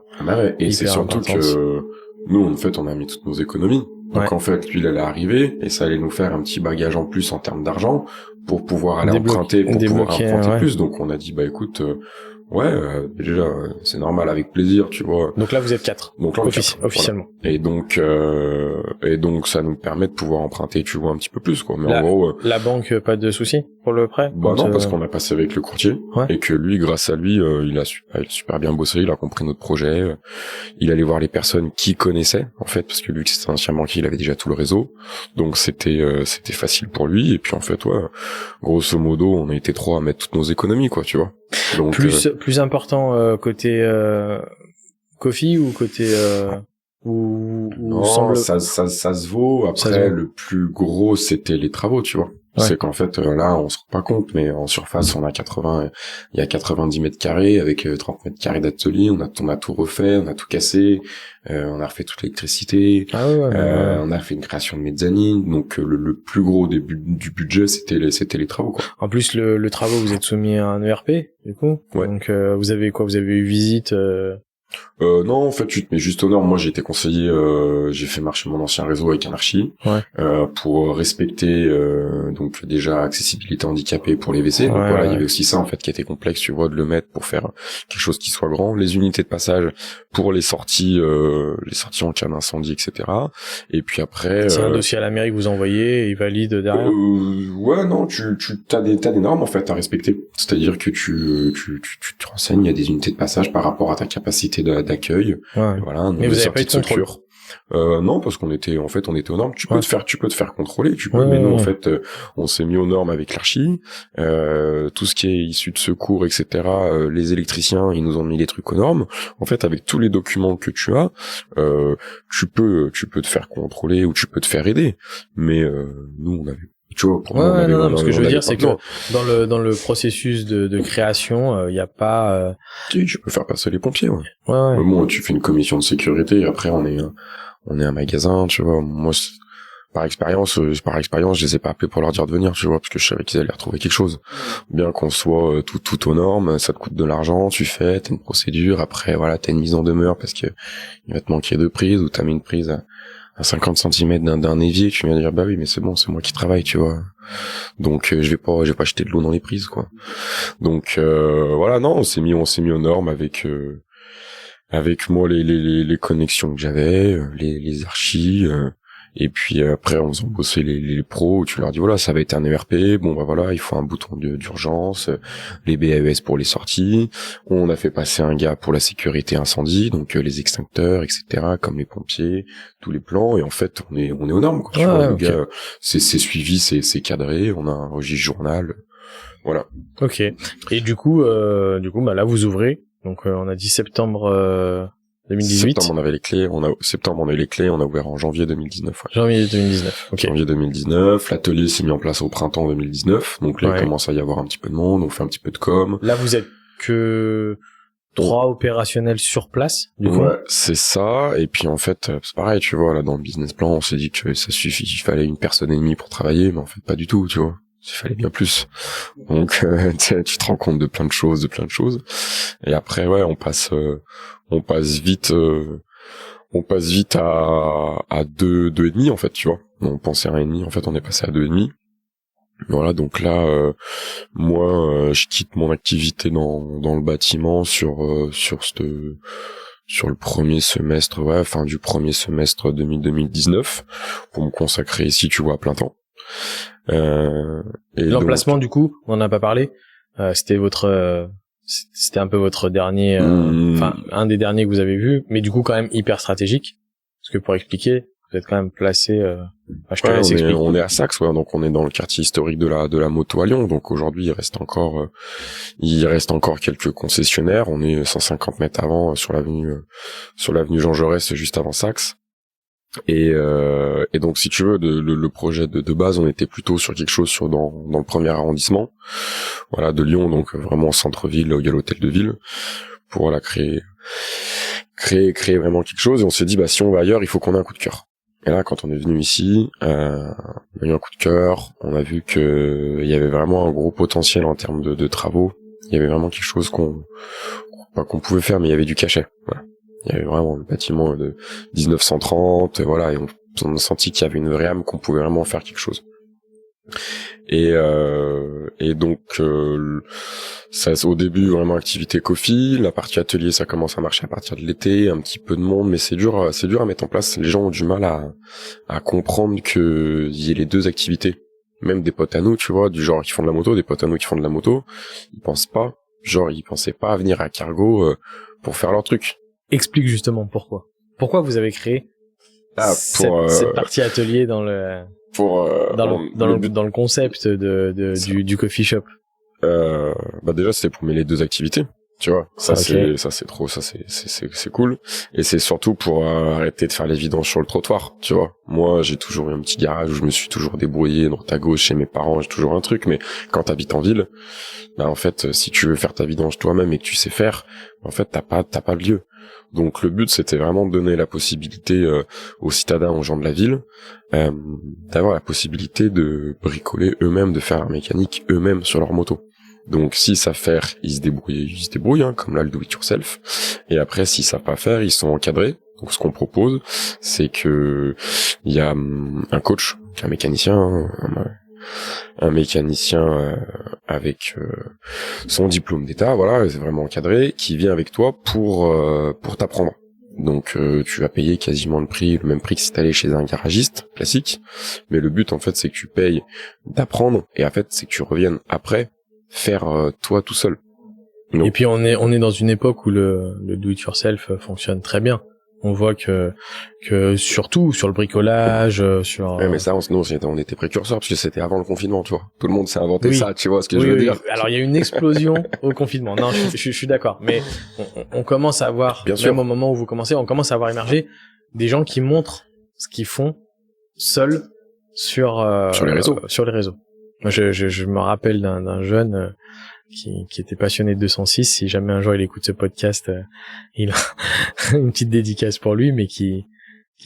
et c'est surtout que nous en fait on a mis toutes nos économies. Donc en fait, lui, il allait arriver, et ça allait nous faire un petit bagage en plus en termes d'argent pour pouvoir aller emprunter plus. Donc on a dit, écoute, déjà, c'est normal, avec plaisir, tu vois. Donc là, vous êtes 4. Donc là, officiellement. Voilà. Et donc ça nous permet de pouvoir emprunter, tu vois, un petit peu plus, quoi. Mais en gros, la banque, pas de souci pour le prêt? Non, parce qu'on a passé avec le courtier, et que lui, grâce à lui, il a super bien bossé, il a compris notre projet, il allait voir les personnes qui connaissaient, en fait, parce que lui, c'était un ancien banquier, il avait déjà tout le réseau, donc c'était facile pour lui. Et puis en fait, ouais, grosso modo, on a été 3 à mettre toutes nos économies, quoi, tu vois. Donc plus important côté coffee ou côté non, ça se vaut. Après, le plus gros, c'était les travaux, tu vois. Ouais. C'est qu'en fait, là, on se rend pas compte, mais en surface, il y a 90 mètres carrés avec 30 mètres carrés d'atelier. On a tout refait, on a tout cassé, on a refait toute l'électricité, on a fait une création de mezzanine. Donc, le plus gros du budget, c'était les travaux, quoi. En plus, le travaux, vous êtes soumis à un ERP, du coup. Ouais. Donc, vous avez quoi? Vous avez eu visite, non, en fait, tu te mets juste aux normes. Moi, j'ai été conseillé, j'ai fait marcher mon ancien réseau avec un archi, pour respecter, donc déjà accessibilité handicapée pour les WC. Donc voilà, il y avait aussi ça, en fait, qui était complexe, tu vois, de le mettre pour faire quelque chose qui soit grand. Les unités de passage pour les sorties en cas d'incendie, etc. Et puis après, c'est un dossier à la mairie que vous envoyez, et ils valident derrière. Ouais, non, t'as des normes, en fait, à respecter. C'est-à-dire que tu te renseignes, il y a des unités de passage par rapport à ta capacité d'accueil. Ouais. Voilà. Mais vous avez pas eu de contrôle? Non, parce qu'on était aux normes. Tu peux te faire contrôler, mais nous, en fait, on s'est mis aux normes avec l'archi, tout ce qui est issu de secours, etc. Les électriciens, ils nous ont mis les trucs aux normes. En fait, avec tous les documents que tu as, tu peux te faire contrôler ou tu peux te faire aider. Mais, nous, on avait, tu vois, ce que je veux dire, c'est que dans le processus de création, il y a pas, tu peux faire passer les pompiers, ouais. Ouais. Mais bon, tu fais une commission de sécurité, et après, on est un magasin, tu vois. Moi, par expérience, je les ai pas appelés pour leur dire de venir, tu vois, parce que je savais qu'ils allaient retrouver quelque chose. Bien qu'on soit tout aux normes, ça te coûte de l'argent, t'as une procédure, après, voilà, t'as une mise en demeure parce que il va te manquer de prise, ou t'as mis une prise à 50 cm d'un évier, tu viens dire, bah oui, mais c'est bon, c'est moi qui travaille, tu vois. Donc, je vais pas jeter de l'eau dans les prises, quoi. Donc, voilà, non, on s'est mis aux normes avec moi les connexions que j'avais, les archis, et puis après on faisant bosser les pros, tu leur dis voilà, ça va être un ERP, bon bah voilà, il faut un bouton d'urgence, les BAES pour les sorties, on a fait passer un gars pour la sécurité incendie, donc les extincteurs, etc., comme les pompiers, tous les plans, et en fait on est aux normes, quoi. Tu vois, le gars, c'est suivi, c'est cadré, on a un registre journal, voilà. Ok. Et du coup, là vous ouvrez. Donc on a dit septembre 2018. Septembre, on avait les clés. Septembre, on a eu les clés. On a ouvert en janvier 2019. Ouais. Janvier 2019. Ok. Janvier 2019. L'atelier s'est mis en place au printemps 2019. Donc là, Ouais. il commence à y avoir un petit peu de monde. On fait un petit peu de com. Là, vous êtes que 3 opérationnels sur place, du coup. Ouais, c'est ça. Et puis en fait, c'est pareil, tu vois, là dans le business plan, on s'est dit que ça suffit, il fallait une personne et demie pour travailler, mais en fait pas du tout, tu vois. Il fallait bien plus. Donc tu te rends compte de plein de choses. Et après, ouais, on passe vite à deux et demi en fait, tu vois. On pensait à 1,5, en fait on est passé à 2,5. Voilà, donc là, moi, je quitte mon activité dans le bâtiment sur le premier semestre, fin du premier semestre 2019, pour me consacrer ici, tu vois, à plein temps. Et L'emplacement, donc, du coup, on n'en a pas parlé. C'était c'était un peu votre dernier, un des derniers que vous avez vu, mais du coup quand même hyper stratégique. Parce que pour expliquer, vous êtes quand même placé. Je te laisse expliquer. on est à Saxe, ouais, donc on est dans le quartier historique de la moto à Lyon. Donc aujourd'hui, il reste encore quelques concessionnaires. On est 150 mètres avant sur l'avenue Jean Jaurès, juste avant Saxe. Et donc si tu veux, le projet de base, on était plutôt sur quelque chose dans le premier arrondissement, voilà, de Lyon, donc vraiment au centre-ville, où il y a l'hôtel de ville, pour voilà créer vraiment quelque chose. Et on s'est dit, bah si on va ailleurs, il faut qu'on ait un coup de cœur. Et là, quand on est venu ici, on a eu un coup de cœur. On a vu que il y avait vraiment un gros potentiel en termes de travaux. Il y avait vraiment quelque chose qu'on pouvait faire, mais il y avait du cachet. Voilà. Il y avait vraiment le bâtiment de 1930, voilà, et on a senti qu'il y avait une vraie âme, qu'on pouvait vraiment faire quelque chose. Et donc ça, au début vraiment activité coffee, la partie atelier ça commence à marcher à partir de l'été, un petit peu de monde, mais c'est dur à mettre en place. Les gens ont du mal à comprendre que il y ait les deux activités. Même des potes à nous, tu vois, du genre qui font de la moto, des potes à nous qui font de la moto, ils pensaient pas à venir à Cargo pour faire leur truc. Explique justement pourquoi. Pourquoi vous avez créé cette partie atelier dans le concept du coffee shop. Déjà c'était pour mêler les deux activités, tu vois. C'est cool. Et c'est surtout pour arrêter de faire les vidanges sur le trottoir, tu vois. Moi, j'ai toujours eu un petit garage où je me suis toujours débrouillé droite à gauche chez mes parents, j'ai toujours un truc, mais quand t'habites en ville, bah en fait, si tu veux faire ta vidange toi-même et que tu sais faire, en fait, t'as pas le lieu. Donc le but c'était vraiment de donner la possibilité aux citadins, aux gens de la ville, d'avoir la possibilité de bricoler eux-mêmes, de faire leur mécanique eux-mêmes sur leur moto. Donc s'ils savent faire, ils se débrouillent, hein, comme là le do it yourself. Et après s'ils savent pas faire, ils sont encadrés. Donc ce qu'on propose, c'est que il y a un coach, un mécanicien, avec son diplôme d'état, voilà, c'est vraiment encadré, qui vient avec toi pour t'apprendre. Donc tu vas payer quasiment le même prix que si t'allais chez un garagiste classique, mais le but en fait c'est que tu payes d'apprendre, et en fait c'est que tu reviennes après faire toi tout seul. Donc. Et puis on est dans une époque où le do it yourself fonctionne très bien. On voit que surtout sur le bricolage, sur. Ouais, mais ça, nous, on était précurseurs parce que c'était avant le confinement, tu vois. Tout le monde s'est inventé ça, tu vois ce que je veux dire. Alors il y a une explosion au confinement. Non, je suis d'accord. Mais on commence à avoir, bien même sûr. au moment où vous commencez, on commence à avoir émergé des gens qui montrent ce qu'ils font seuls sur les réseaux. Sur les réseaux. Moi, je me rappelle d'un jeune. Qui était passionné de 206, si jamais un jour il écoute ce podcast, il a une petite dédicace pour lui, mais qui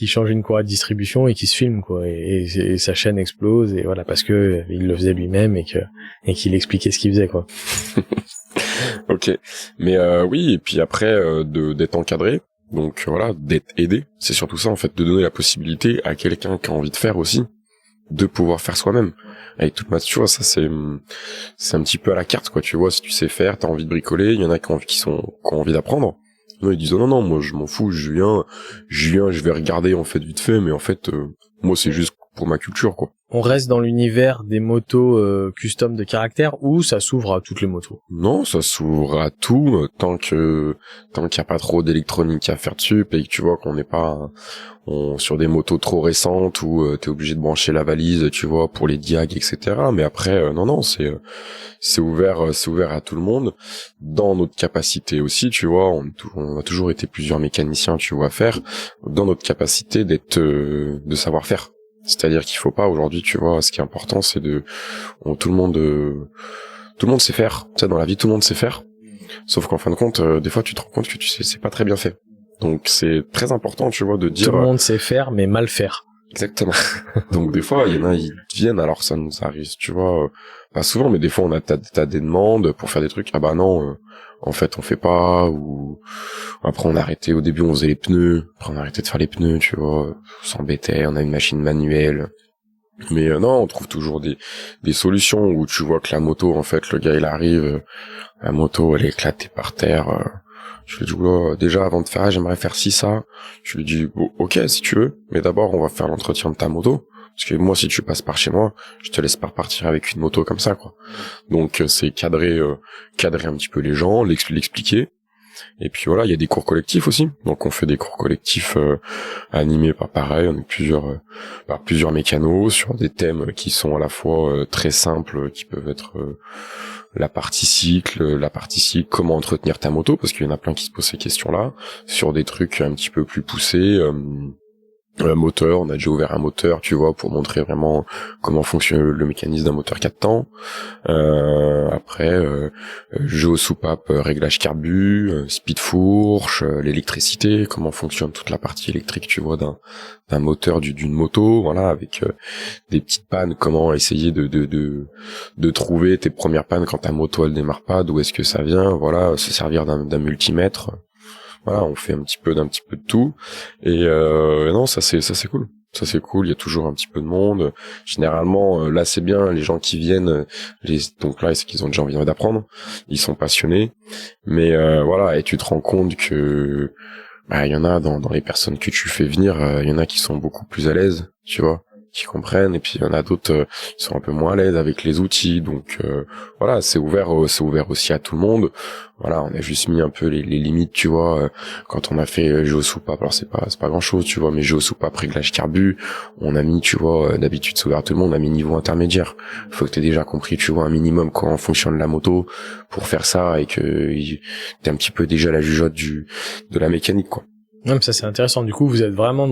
change une courroie de distribution et qui se filme, quoi, et sa chaîne explose, et voilà, parce que il le faisait lui-même et qu'il expliquait ce qu'il faisait, quoi. Ok. Mais oui, et puis après d'être encadré, donc voilà, d'être aidé, c'est surtout ça en fait, de donner la possibilité à quelqu'un qui a envie de faire aussi, de pouvoir faire soi-même. Avec toute ma, tu vois, ça c'est un petit peu à la carte, quoi, tu vois, si tu sais faire, t'as envie de bricoler, il y en a qui ont envie d'apprendre. Non, ils disent non, moi je m'en fous, je viens, je vais regarder en fait vite fait, mais en fait moi c'est juste pour ma culture, quoi. On reste dans l'univers des motos custom de caractère ou ça s'ouvre à toutes les motos? Non, ça s'ouvre à tout, tant qu'il y a pas trop d'électronique à faire dessus, et que tu vois qu'on n'est pas sur des motos trop récentes où t'es obligé de brancher la valise, tu vois, pour les diags, etc. Mais après, non, c'est ouvert à tout le monde, dans notre capacité aussi, tu vois. On a toujours été plusieurs mécaniciens, tu vois, à faire, dans notre capacité de savoir faire. C'est-à-dire qu'il faut pas aujourd'hui, tu vois, ce qui est important, c'est tout le monde sait faire. Tu sais, dans la vie, tout le monde sait faire. Sauf qu'en fin de compte, des fois, tu te rends compte que c'est pas très bien fait. Donc, c'est très important, tu vois, de dire... Tout le monde sait faire, mais mal faire. Exactement. Donc, des fois, il y en a, ils viennent, alors ça nous arrive, tu vois, pas souvent, mais des fois, t'as des demandes pour faire des trucs. Ah bah non, en fait, on fait pas, ou après, on a arrêté, au début, on faisait les pneus, après, on a arrêté de faire les pneus, tu vois, on s'embêtait, on a une machine manuelle. Mais non, on trouve toujours des solutions où tu vois que la moto, en fait, le gars, il arrive, la moto, elle est éclatée par terre, je lui dis, oula, déjà, avant de faire, j'aimerais faire ci, ça. Je lui dis, bon, ok, si tu veux, mais d'abord, on va faire l'entretien de ta moto. Parce que moi, si tu passes par chez moi, je te laisse pas repartir avec une moto comme ça, quoi. Donc, c'est cadrer un petit peu les gens, l'expliquer. Et puis voilà, il y a des cours collectifs aussi. Donc, on fait des cours collectifs animés par pareil, on est par plusieurs mécanos sur des thèmes qui sont à la fois très simples, qui peuvent être la partie cycle, comment entretenir ta moto, parce qu'il y en a plein qui se posent ces questions-là, sur des trucs un petit peu plus poussés, moteur, on a déjà ouvert un moteur, tu vois, pour montrer vraiment comment fonctionne le mécanisme d'un moteur 4 temps. Après, jeu aux soupapes, réglage carbu, speed fourche, l'électricité, comment fonctionne toute la partie électrique, tu vois, d'un moteur d'une moto, voilà, avec des petites pannes, comment essayer de trouver tes premières pannes quand ta moto elle démarre pas, d'où est-ce que ça vient, voilà, se servir d'un multimètre. Voilà, on fait un petit peu de tout. Et non, ça c'est cool. Ça c'est cool, il y a toujours un petit peu de monde. Généralement, là c'est bien, les gens qui viennent, donc là c'est qu'ils ont déjà envie d'apprendre, ils sont passionnés. Mais voilà, et tu te rends compte que il y en a dans les personnes que tu fais venir, il y en a qui sont beaucoup plus à l'aise, tu vois, qui comprennent, et puis il y en a d'autres qui sont un peu moins à l'aise avec les outils. Donc voilà, c'est ouvert aussi à tout le monde. Voilà, on a juste mis un peu les limites, tu vois, quand on a fait jeu aux soupapes, alors c'est pas grand chose, tu vois, mais jeu aux soupapes, réglage carbu, on a mis, tu vois, d'habitude c'est ouvert à tout le monde, on a mis niveau intermédiaire. Faut que t'aies déjà compris, tu vois, un minimum comment fonctionne la moto pour faire ça, et que t'aies un petit peu déjà la jugeote de la mécanique, quoi. Non, mais ça c'est intéressant. Du coup, vous êtes vraiment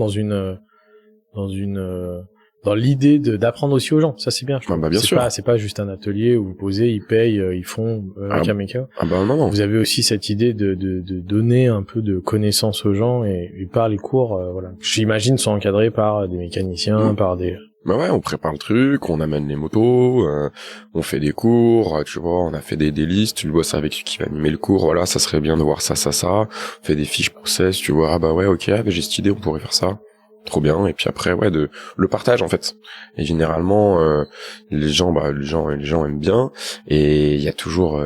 dans l'idée d'apprendre aussi aux gens. Ça c'est bien. Je trouve. Bah bien sûr. C'est pas juste un atelier où vous posez, ils payent, ils font avec un méca. Ah bah non. Vous avez aussi cette idée de donner un peu de connaissances aux gens, et par les cours, voilà. J'imagine sont encadrés par des mécaniciens, par des... Bah ouais, on prépare le truc, on amène les motos, on fait des cours, tu vois, on a fait des listes, tu bosses avec celui qui va animer le cours, voilà, ça serait bien de voir ça, on fait des fiches process, tu vois, ah bah ouais, ok, j'ai cette idée, on pourrait faire ça. Trop bien. Et puis après, ouais, le partage, en fait. Et généralement, les gens aiment bien. Et il y a toujours,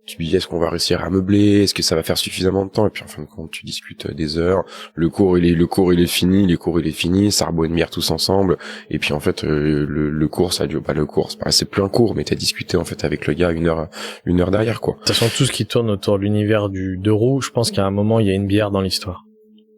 tu dis, est-ce qu'on va réussir à meubler? Est-ce que ça va faire suffisamment de temps? Et puis en fin de compte, tu discutes des heures. Le cours il est fini. Ça reboit une bière tous ensemble. Et puis en fait, le cours, ça dure pas le cours. C'est plus un cours, mais t'as discuté en fait avec le gars une heure derrière, quoi. De toute façon, tout ce qui tourne autour de l'univers du deux roues, je pense qu'à un moment, il y a une bière dans l'histoire.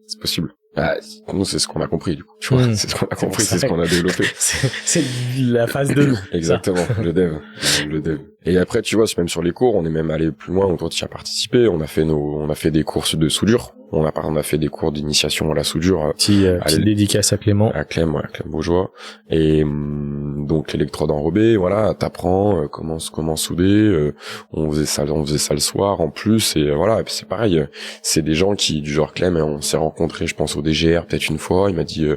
C'est possible. Ah, nous, c'est ce qu'on a compris, du coup. Tu vois, c'est ce qu'on a compris, c'est ce qu'on a développé. c'est la phase de nous. Exactement, le dev. Et après, tu vois, même sur les cours, on est même allé plus loin, toi, tu y as participé, on a fait des cours de soudure. On a fait des cours d'initiation à la soudure. Petite dédicace à Clément. À Clem Beaujois. Et donc l'électrode enrobée, voilà, t'apprends comment souder. On faisait ça le soir en plus. Et voilà, et puis c'est pareil. C'est des gens qui, du genre Clem, on s'est rencontrés, je pense au DGR peut-être une fois. Il m'a dit,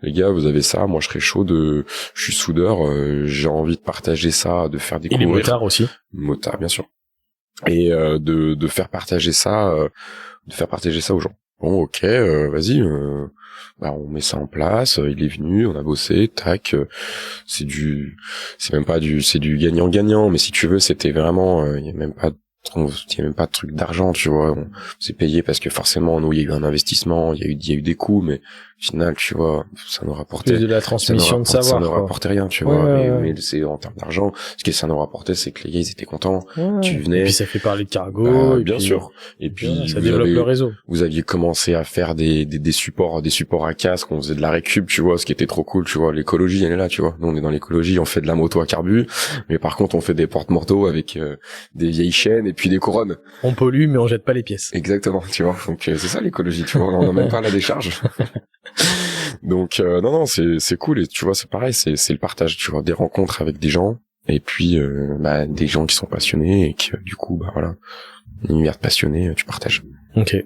les gars, vous avez ça, moi je serais chaud je suis soudeur, j'ai envie de partager ça, de faire découvrir. Et les motards aussi. Motard, bien sûr. Et de faire partager ça. Aux gens. Bon, ok, vas-y, on met ça en place, il est venu, on a bossé, tac, c'est du gagnant-gagnant, mais si tu veux, c'était vraiment, il y a même pas de truc d'argent, tu vois, on s'est payé parce que forcément, nous, il y a eu un investissement, il y a eu des coûts, mais final, tu vois, ça nous rapportait plus de la transmission de savoir. Ça nous quoi. rapportait rien, tu vois, mais c'est en termes d'argent. Ce que ça nous rapportait, c'est que les gars, ils étaient contents. Tu venais. Et puis ça fait parler de cargo. Bien sûr. Et puis ça développe le réseau. Vous aviez commencé à faire des supports à casque, on faisait de la récup, tu vois, ce qui était trop cool, tu vois. L'écologie, elle est là, tu vois. Nous, on est dans l'écologie, on fait de la moto à carbu, mais par contre, on fait des porte-morteaux avec des vieilles chaînes et puis des couronnes. On pollue, mais on jette pas les pièces. Exactement, tu vois. Donc c'est ça l'écologie, tu vois. On n'en même pas à la décharge. Donc non, c'est cool et tu vois, c'est pareil, c'est le partage, tu vois, des rencontres avec des gens et puis des gens qui sont passionnés et qui du coup voilà, un univers de passionnés, tu partages. OK.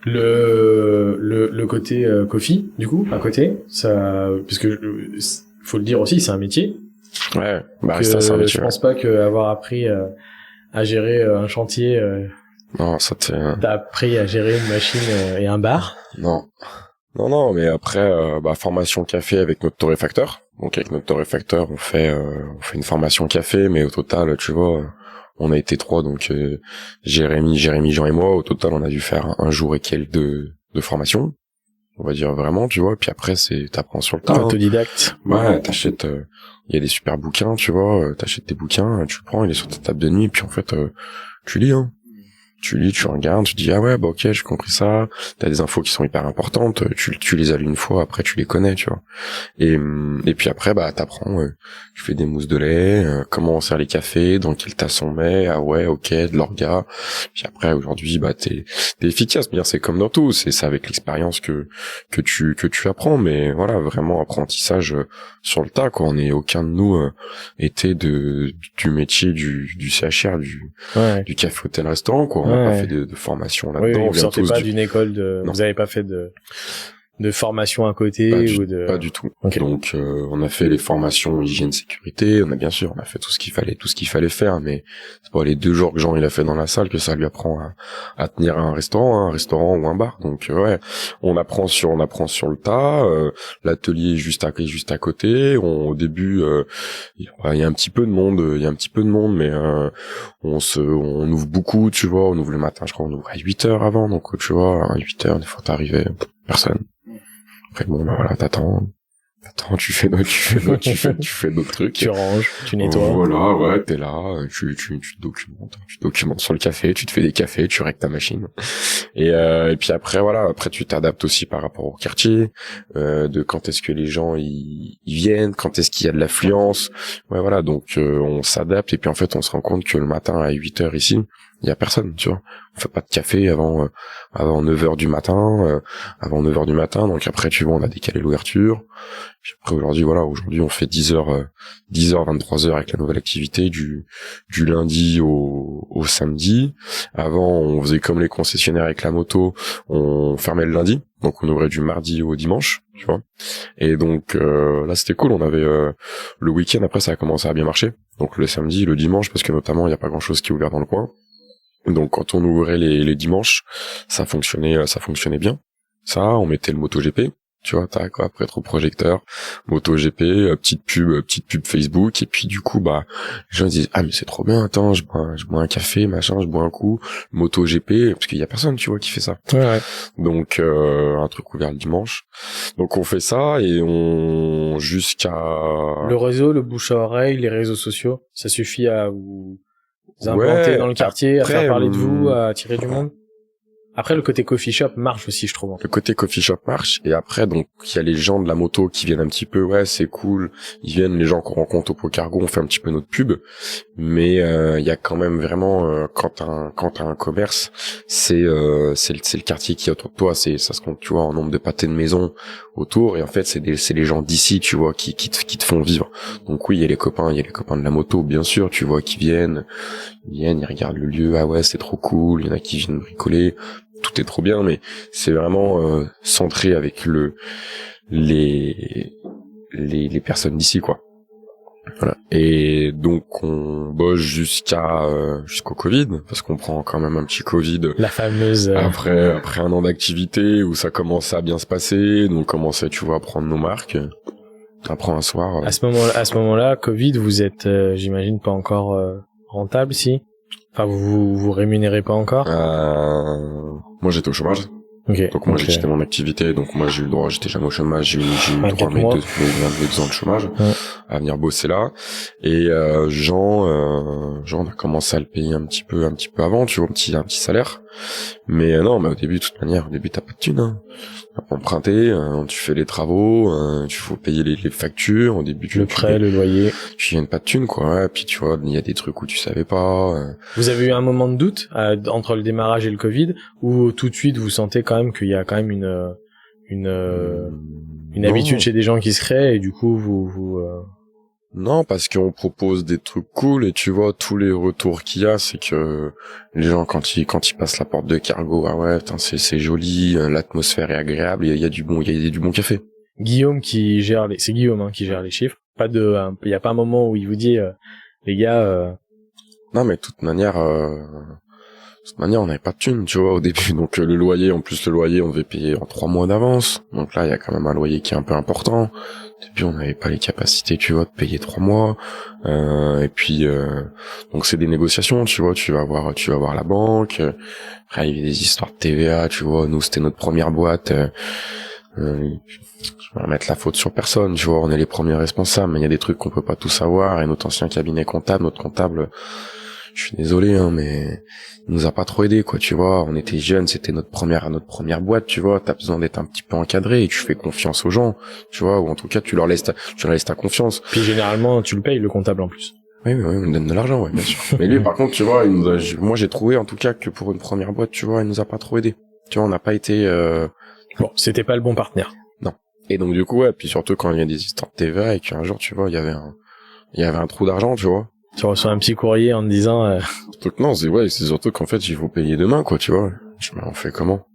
Le côté coffee du coup à côté, ça parce que faut le dire aussi, c'est un métier. Ouais, ça c'est un métier. Je pense pas que avoir appris à gérer un chantier non, ça t'as appris à gérer une machine et un bar. Non, mais après formation café avec notre torréfacteur. Donc avec notre torréfacteur, on fait une formation café, mais au total, tu vois, on a été 3, donc Jérémy, Jean et moi. Au total, on a dû faire un jour et quelques de formation. On va dire vraiment, tu vois. Puis après, t'apprends sur le tas. Autodidacte. Ouais, t'achètes. Il y a des super bouquins, tu vois. T'achètes des bouquins, tu le prends, il est sur ta table de nuit, puis en fait, tu lis, hein. Tu lis, tu regardes, tu dis ah ouais ok j'ai compris ça, t'as des infos qui sont hyper importantes, tu les as lues une fois, après tu les connais, tu vois. Et puis après t'apprends, tu fais des mousses de lait, comment on sert les cafés, dans quelle tasse on met, ah ouais ok de l'orga. Puis après aujourd'hui t'es efficace, bien c'est comme dans tout, c'est ça avec l'expérience que tu apprends, mais voilà vraiment apprentissage sur le tas quoi. On est aucun de nous était du métier du CHR du café hôtel restaurant quoi. On n'a pas fait de formation là-dedans. Vous sortez pas d'une école Non. Vous avez pas fait de formation à côté pas du tout. Okay. Donc on a fait les formations hygiène sécurité, on a fait tout ce qu'il fallait faire, mais c'est pas les 2 jours que Jean il a fait dans la salle que ça lui apprend à tenir un restaurant ou un bar. Donc on apprend sur le tas. L'atelier est juste à côté. Au début il y a un petit peu de monde, mais on ouvre beaucoup, tu vois, on ouvre le matin, je crois on ouvre à 8h avant, donc tu vois à 8h des fois t'arrivais personne. Après bon voilà, t'attends, tu fais d'autres trucs. Tu ranges, tu nettoies. Voilà, ouais, t'es là, tu te documentes sur le café, tu te fais des cafés, tu règles ta machine. Et puis après voilà, tu t'adaptes aussi par rapport au quartier, de quand est-ce que les gens ils viennent, quand est-ce qu'il y a de l'affluence. Ouais voilà, donc on s'adapte et puis en fait on se rend compte que le matin à 8h ici, il y a personne, tu vois. On fait pas de café avant 9h du matin, donc après tu vois on a décalé l'ouverture. Puis après aujourd'hui on fait 10h 23h avec la nouvelle activité du lundi au samedi. Avant on faisait comme les concessionnaires avec la moto, on fermait le lundi, donc on ouvrait du mardi au dimanche, tu vois. Et donc là c'était cool, on avait le week-end après ça a commencé à bien marcher. Donc le samedi, le dimanche parce que notamment il y a pas grand-chose qui est ouvert dans le coin. Donc quand on ouvrait les dimanches, ça fonctionnait bien. Ça, on mettait le MotoGP, tu vois, tac, après trop projecteur, MotoGP, petite pub Facebook, et puis du coup les gens disent ah mais c'est trop bien, attends, je bois un café, machin, je bois un coup, MotoGP, parce qu'il y a personne, tu vois, qui fait ça. Ouais. Donc un truc ouvert le dimanche. Donc on fait ça et on jusqu'à le réseau, le bouche à oreille, les réseaux sociaux, ça suffit à vous implanter dans le quartier, après, à faire parler de vous, à attirer du monde. Après, le côté coffee shop marche aussi, je trouve. Le côté coffee shop marche, et après, donc, il y a les gens de la moto qui viennent un petit peu, ouais, c'est cool, ils viennent, les gens qu'on rencontre au Pocargo, on fait un petit peu notre pub, mais il y a quand même vraiment, quand t'as un commerce, c'est le quartier qui est autour de toi, ça se compte, tu vois, en nombre de pâtés de maison autour, et en fait, c'est les gens d'ici, tu vois, qui te font vivre. Donc oui, il y a les copains de la moto, bien sûr, tu vois, qui viennent, ils regardent le lieu, ah ouais, c'est trop cool, il y en a qui viennent bricoler, tout est trop bien, mais c'est vraiment centré avec les personnes d'ici, quoi. Voilà. Et donc on bosse jusqu'au Covid, parce qu'on prend quand même un petit Covid. La fameuse. Après un an d'activité où ça commençait à bien se passer, donc on commençait, tu vois, à prendre nos marques. Après un soir. À ce moment-là, Covid, vous êtes, j'imagine, pas encore rentable, si. Enfin, vous rémunérez pas encore. Moi, j'étais au chômage. Okay. Donc moi j'ai quitté mon activité, donc moi j'ai eu le droit, j'étais jamais au chômage, j'ai eu droit à mes 2 ans de chômage à venir bosser là. Et Jean, on a commencé à le payer un petit peu avant, tu vois, un petit salaire. Mais non, mais au début, de toute manière, t'as pas de thunes, hein. Emprunter, tu fais les travaux, tu faut payer les factures. Au début, le prêt, le loyer. Tu gagnes pas de thunes, quoi. Ouais. Puis tu vois, il y a des trucs où tu savais pas. Vous avez eu un moment de doute entre le démarrage et le Covid, ou tout de suite vous sentez quand même qu'il y a quand même une habitude chez des gens qui se crée, et du coup vous Non, parce qu'on propose des trucs cool, et tu vois, tous les retours qu'il y a, c'est que les gens, quand ils passent la porte de Cargo, ah ouais, putain, c'est joli, l'atmosphère est agréable, il y a du bon café. Guillaume qui gère c'est Guillaume, hein, qui gère les chiffres. Il y a pas un moment où il vous dit, les gars, Non, mais de toute manière, on n'avait pas de thunes, tu vois, au début. Donc le loyer, on devait payer en 3 mois d'avance. Donc là, il y a quand même un loyer qui est un peu important. Au début, on n'avait pas les capacités, tu vois, de payer 3 mois. Et puis, donc c'est des négociations, tu vois. Tu vas voir la banque. Après, il y avait des histoires de TVA, tu vois. Nous, c'était notre première boîte. Je vais mettre la faute sur personne, tu vois. On est les premiers responsables, mais il y a des trucs qu'on peut pas tout savoir. Et notre ancien cabinet comptable, notre comptable, je suis désolé, hein, mais il nous a pas trop aidé, quoi, tu vois. On était jeunes, c'était notre première boîte, tu vois. T'as besoin d'être un petit peu encadré et tu fais confiance aux gens, tu vois, ou en tout cas, tu leur laisses ta confiance. Puis généralement, tu le payes, le comptable, en plus. Oui, on nous donne de l'argent, ouais, bien sûr. Mais lui, par contre, tu vois, moi, j'ai trouvé, en tout cas, que pour une première boîte, tu vois, il nous a pas trop aidé. Tu vois, on n'a pas été, Bon, c'était pas le bon partenaire. Non. Et donc, du coup, ouais, puis surtout quand il y a des histoires de TVA et qu'un jour, tu vois, il y avait un trou d'argent, tu vois. Tu reçois un petit courrier en te disant Donc non, c'est surtout qu'en fait il faut payer demain, quoi, tu vois. On fait comment?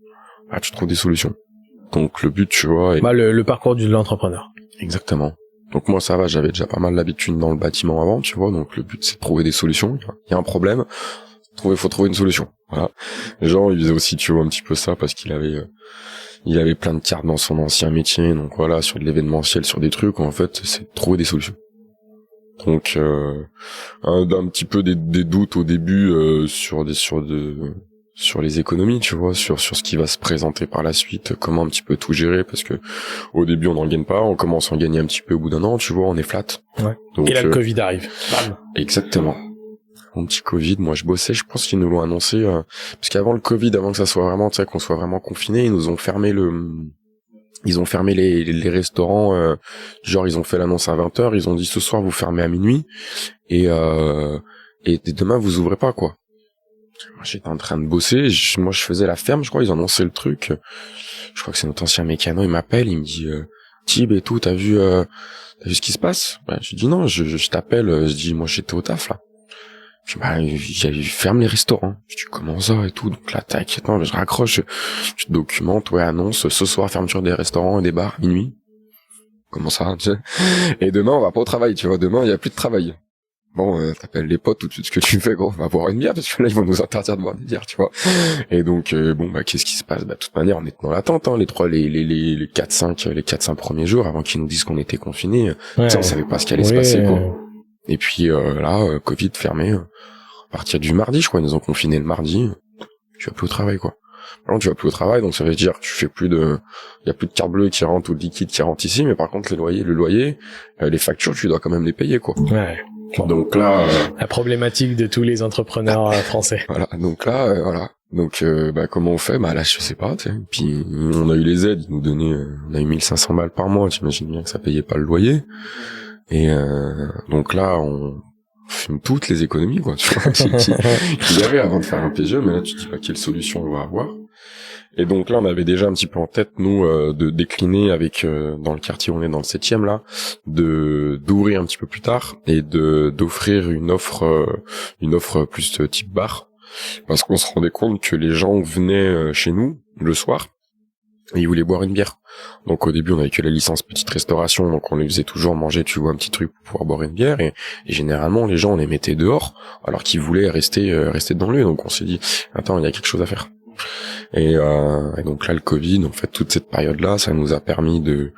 Ah, tu trouves des solutions. Donc le but, tu vois, le parcours de l'entrepreneur. Exactement. Donc moi ça va, j'avais déjà pas mal l'habitude dans le bâtiment avant, tu vois. Donc le but c'est de trouver des solutions. Il y a un problème, faut trouver une solution. Voilà. Jean, il faisait aussi, tu vois, un petit peu ça parce qu'il avait plein de cartes dans son ancien métier. Donc voilà, sur de l'événementiel, sur des trucs, en fait, c'est de trouver des solutions. Donc un petit peu des doutes au début sur les économies, tu vois, sur ce qui va se présenter par la suite, comment un petit peu tout gérer, parce que au début on n'en gagne pas, on commence à en gagner un petit peu au bout d'un an, tu vois, on est flat. Ouais. Donc, et là le Covid arrive. Bam. Exactement. Mon petit Covid, moi je bossais, je pense qu'ils nous l'ont annoncé parce qu'avant le Covid, avant que ça soit vraiment, tu sais, qu'on soit vraiment confiné, ils nous ont fermé les restaurants, genre ils ont fait l'annonce à 20h, ils ont dit ce soir vous fermez à minuit et demain vous ouvrez pas, quoi. Moi j'étais en train de bosser, moi je faisais la ferme, je crois, ils ont annoncé le truc. Je crois que c'est notre ancien mécano, il m'appelle, il me dit Tib et tout, t'as vu ce qui se passe? Bah, je dis non, je t'appelle, je dis moi j'étais au taf là. J'avais ferme les restaurants. Je dis comment ça et tout. Donc là, tac, attends, je raccroche, je documente, ouais, annonce, ce soir, fermeture des restaurants et des bars, minuit. Comment ça, tu sais? Et demain, on va pas au travail, tu vois, demain, il y a plus de travail. Bon, t'appelles les potes tout de suite, ce que tu fais, gros, on va boire une bière, parce que là, ils vont nous interdire de boire des bières, tu vois. Et donc, bon, bah, qu'est-ce qui se passe? Bah, de toute manière, on était dans l'attente, hein, les 4-5 premiers jours, avant qu'ils nous disent qu'on était confinés. Ouais, on savait pas ce qui allait se passer, quoi. Et puis, là, Covid fermé, à partir du mardi, je crois, ils nous ont confiné le mardi. Tu vas plus au travail, quoi. Alors, tu vas plus au travail, donc ça veut dire tu fais il y a plus de carte bleue qui rentre ou de liquide qui rentre ici, mais par contre, le loyer, les factures, tu dois quand même les payer, quoi. Ouais. Bon. Donc là, la problématique de tous les entrepreneurs français. Voilà. Donc là, voilà. Donc, bah, comment on fait? Bah, là, je sais pas, tu sais. Puis, on a eu les aides, ils nous donnaient, on a eu 1500 balles par mois, t'imagines bien que ça payait pas le loyer. Et, donc là, on fume toutes les économies, quoi, tu vois, qu'il y avait avant de faire un PGE, mais là, tu te dis pas quelle solution on va avoir. Et donc là, on avait déjà un petit peu en tête, nous, de décliner avec, dans le quartier où on est, dans le 7e, là, d'ouvrir un petit peu plus tard et d'offrir une offre plus type bar. Parce qu'on se rendait compte que les gens venaient chez nous le soir et ils voulaient boire une bière. Donc au début, on avait que la licence petite restauration, donc on les faisait toujours manger, tu vois, un petit truc pour pouvoir boire une bière, et généralement les gens on les mettait dehors alors qu'ils voulaient rester dans le lieu. Donc on s'est dit attends, il y a quelque chose à faire. Et donc là, le Covid, en fait, toute cette période-là, ça nous a permis de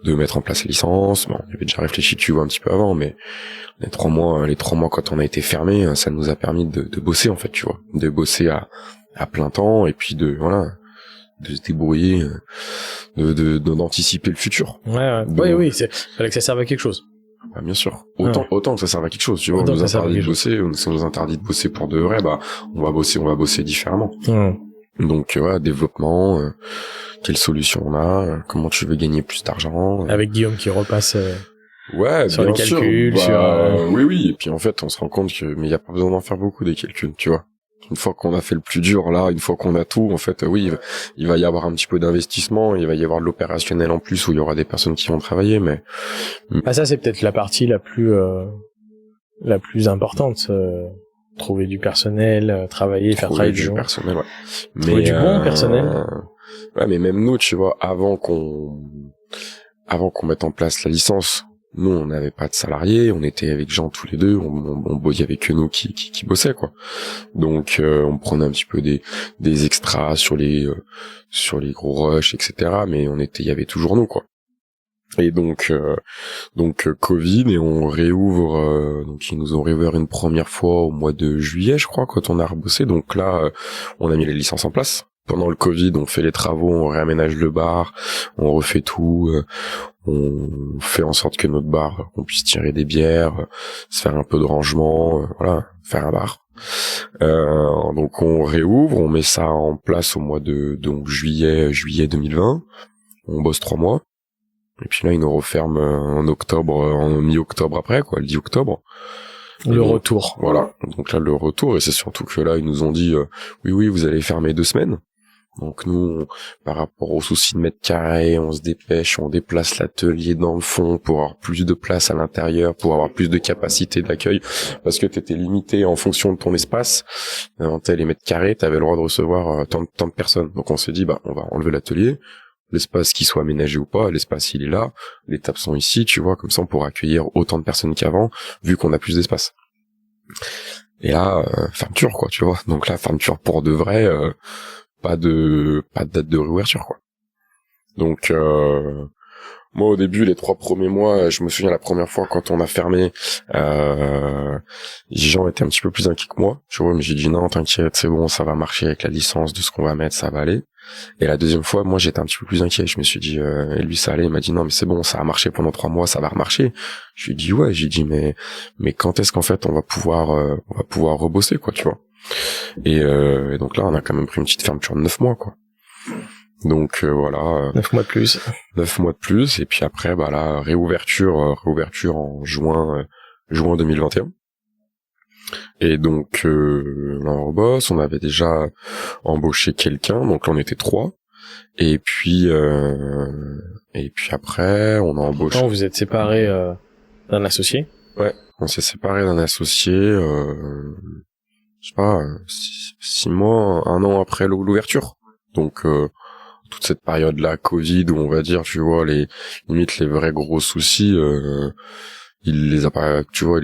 mettre en place les licences. Bon, on avait déjà réfléchi, tu vois, un petit peu avant, mais les 3 mois quand on a été fermé, ça nous a permis de bosser, en fait, tu vois, de bosser à plein temps, et puis se débrouiller, d'anticiper le futur. Ouais. Donc, oui, fallait que ça serve à quelque chose. Bah, bien sûr. Autant que ça serve à quelque chose, tu vois. On nous interdit de bosser pour de vrai, bah, on va bosser différemment. Donc, développement, quelle solution on a, comment tu veux gagner plus d'argent. Avec Guillaume qui repasse, sur les calculs, oui. Et puis, en fait, on se rend compte mais il y a pas besoin d'en faire beaucoup des calculs, tu vois. Une fois qu'on a fait le plus dur, là, une fois qu'on a tout, en fait, oui, il va y avoir un petit peu d'investissement, il va y avoir de l'opérationnel en plus où il y aura des personnes qui vont travailler, mais... ça, c'est peut-être la partie la plus importante. Trouver du personnel, travailler, faire travailler du personnel, ouais. Trouver du bon personnel. Ouais, mais même nous, tu vois, avant qu'on mette en place la licence, nous, on n'avait pas de salariés, on était avec Jean tous les deux, il y avait que nous qui bossaient, quoi. Donc, on prenait un petit peu des extras sur les gros rushs, etc. Mais il y avait toujours nous, quoi. Et donc Covid, et on réouvre, donc ils nous ont réouvert une première fois au mois de juillet, je crois, quand on a rebossé. Donc là, on a mis les licences en place. Pendant le Covid, on fait les travaux, on réaménage le bar, on refait tout, on fait en sorte que notre bar, on puisse tirer des bières, se faire un peu de rangement, faire un bar. Donc on réouvre, on met ça en place au mois de juillet 2020. On bosse 3 mois. Et puis là, ils nous referment en mi-octobre après, quoi, le 10 octobre. Retour. Voilà. Donc là, le retour, et c'est surtout que là, ils nous ont dit, oui, vous allez fermer 2 semaines. Donc nous, par rapport aux soucis de mètres carrés, on se dépêche, on déplace l'atelier dans le fond pour avoir plus de place à l'intérieur, pour avoir plus de capacité d'accueil, parce que t'étais limité en fonction de ton espace. Les mètres carrés, t'avais le droit de recevoir tant de personnes. Donc on s'est dit, on va enlever l'atelier. L'espace qui soit aménagé ou pas, l'espace il est là, les tables sont ici, tu vois, comme ça on pourra accueillir autant de personnes qu'avant, vu qu'on a plus d'espace. Et là, fermeture, quoi, tu vois. Donc là, fermeture pour de vrai, pas de date de réouverture, quoi. Donc moi au début, les 3 premiers mois, je me souviens la première fois quand on a fermé, Jean était un petit peu plus inquiet que moi, tu vois, mais j'ai dit non, t'inquiète, c'est bon, ça va marcher avec la licence de ce qu'on va mettre, ça va aller. Et la deuxième fois, moi, j'étais un petit peu plus inquiet. Je me suis dit, et lui, ça allait. Il m'a dit, non, mais c'est bon, ça a marché pendant 3 mois, ça va remarcher. Je lui ai dit, ouais. J'ai dit, mais quand est-ce qu'en fait, on va pouvoir rebosser, quoi, tu vois. Et donc là, on a quand même pris une petite fermeture de 9 mois, quoi. Donc, voilà. 9 mois de plus. 9 mois de plus. Et puis après, là, réouverture en juin 2021. Et donc là on rebosse, on avait déjà embauché quelqu'un, donc là on était 3. Et puis après on a embauché. Quand vous êtes séparés d'un associé? Ouais, on s'est séparés d'un associé, je sais pas, 6 mois, 1 an après l'ouverture. Donc toute cette période-là, Covid, où on va dire, tu vois, les vrais gros soucis, il les a pas, tu vois,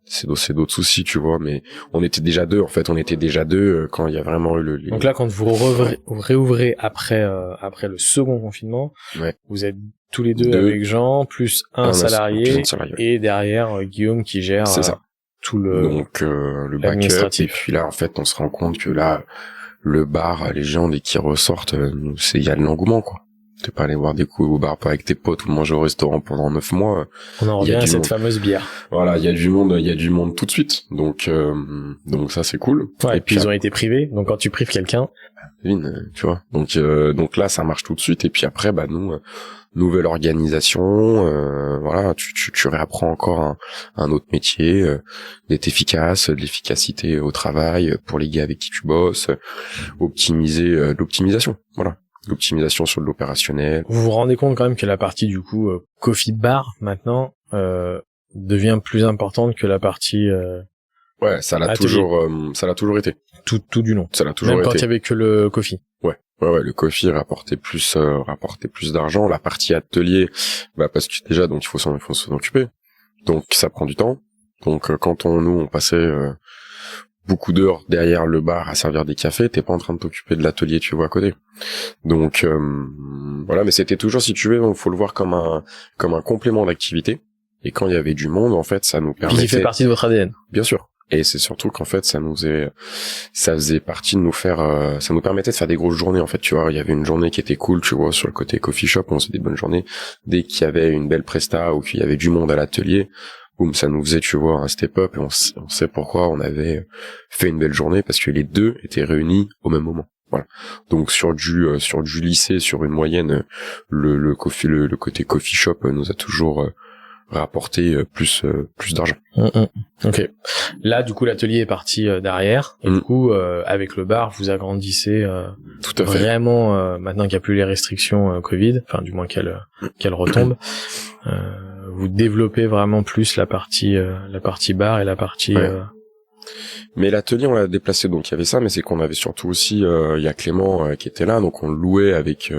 c'est d'autres soucis, tu vois, mais on était déjà 2, en fait, quand il y a vraiment eu Donc là, quand vous réouvrez après le second confinement, ouais. Vous êtes tous les deux avec Jean, plus un salarié, et derrière Guillaume qui gère tout le backup. Et puis là, en fait, on se rend compte que là, le bar, les gens, dès qu'ils ressortent, il y a de l'engouement, quoi. T'es pas aller boire des coups au bar, pas avec tes potes ou manger au restaurant pendant 9 mois. On en revient à cette fameuse bière. Voilà, il y a du monde tout de suite. Donc ça c'est cool. Ouais, et puis ils ont été privés. Donc quand tu prives quelqu'un, tu vois. Donc là ça marche tout de suite. Et puis après, nous, nouvelle organisation, voilà, tu réapprends encore un autre métier, d'être efficace, de l'efficacité au travail pour les gars avec qui tu bosses, optimiser l'optimisation. Voilà. L'optimisation sur de l'opérationnel. Vous vous rendez compte quand même que la partie du coup coffee bar maintenant devient plus importante que la partie ouais, ça l'a toujours été. Tout du long. Ça l'a toujours été. Même quand il y avait que le coffee. Ouais, le coffee rapportait plus d'argent, la partie atelier parce que déjà donc il faut s'en occuper. Donc ça prend du temps. Donc quand on passait beaucoup d'heures derrière le bar à servir des cafés, t'es pas en train de t'occuper de l'atelier, tu vois, à côté. Donc voilà, mais c'était toujours, si tu veux, il faut le voir comme un complément d'activité. Et quand il y avait du monde, en fait, ça nous permettait. Qui fait partie de votre ADN. Bien sûr. Et c'est surtout qu'en fait, ça faisait partie de nous faire, ça nous permettait de faire des grosses journées, en fait, tu vois. Il y avait une journée qui était cool, tu vois, sur le côté coffee shop, on faisait des bonnes journées. Dès qu'il y avait une belle presta ou qu'il y avait du monde à l'atelier, boum, ça nous faisait, tu vois, un step-up, et on sait pourquoi on avait fait une belle journée, parce que les deux étaient réunis au même moment. Voilà. Donc sur du lycée, sur une moyenne, le côté coffee shop nous a toujours rapporté plus d'argent. Ok. Là, du coup, l'atelier est parti derrière. Et du coup, avec le bar, vous agrandissez tout à fait. Vraiment. Maintenant qu'il n'y a plus les restrictions Covid, enfin du moins qu'elles retombent, vous développez vraiment plus la partie bar et la partie. Ouais. Mais l'atelier, on l'a déplacé, donc il y avait ça, mais c'est qu'on avait surtout aussi, il y a Clément qui était là, donc on le louait avec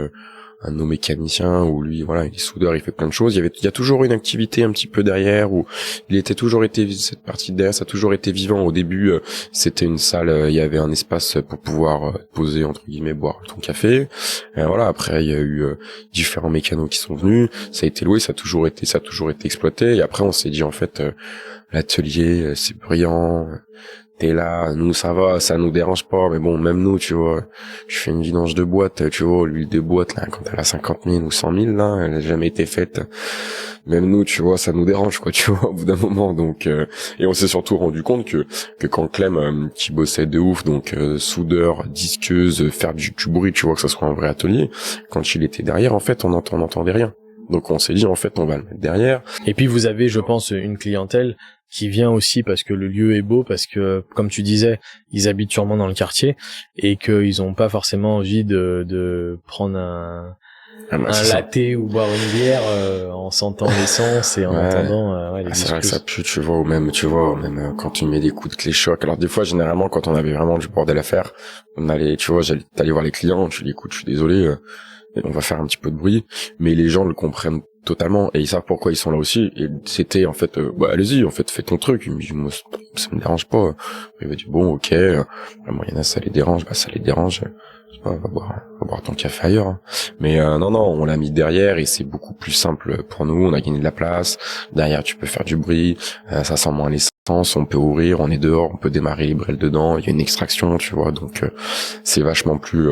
un de nos mécaniciens, où lui, voilà, il est soudeur, il fait plein de choses. Il y a toujours une activité un petit peu derrière, où il était toujours été, cette partie de derrière, ça a toujours été vivant. Au début, c'était une salle, il y avait un espace pour pouvoir poser, entre guillemets, boire ton café. Voilà, après, il y a eu différents mécanos qui sont venus, ça a été loué, ça a toujours été exploité. Et après, on s'est dit, en fait, l'atelier, c'est brillant, t'es là, nous ça va, ça nous dérange pas, mais bon, même nous, tu vois, je fais une vidange de boîte, tu vois, l'huile de boîte, là, quand elle a 50 000 ou 100 000, là, elle a jamais été faite. Même nous, tu vois, ça nous dérange, quoi, tu vois, au bout d'un moment, donc, et on s'est surtout rendu compte que quand Clem, qui bossait de ouf, donc, soudeur, disqueuse, faire du bruit, tu vois, que ça soit un vrai atelier, quand il était derrière, en fait, on n'entendait rien. Donc on s'est dit, en fait, on va le mettre derrière. Et puis vous avez, je pense, une clientèle qui vient aussi parce que le lieu est beau, parce que, comme tu disais, ils habitent sûrement dans le quartier et qu'ils ont pas forcément envie de prendre un latte ou boire une bière en sentant l'essence et en entendant les c'est vrai que ça pue, tu vois, ou même quand tu mets des coups de clé choc. Alors des fois, généralement, quand on avait vraiment du bordel à faire, on allait, tu vois, t'allais voir les clients, tu dis, écoute, je suis désolé, on va faire un petit peu de bruit, mais les gens le comprennent totalement et ils savent pourquoi ils sont là aussi. Et c'était en fait, allez-y, en fait, fais ton truc. Il me dit, moi, ça me dérange pas. Il m'a dit, bon, ok, moi, il y en a, ça les dérange, ça les dérange. Je sais pas, va boire ton café ailleurs. Hein. Mais non, on l'a mis derrière et c'est beaucoup plus simple pour nous. On a gagné de la place. Derrière, tu peux faire du bruit. Ça sent moins l'essence. On peut ouvrir. On est dehors. On peut démarrer les brels dedans. Il y a une extraction, tu vois. Donc c'est vachement plus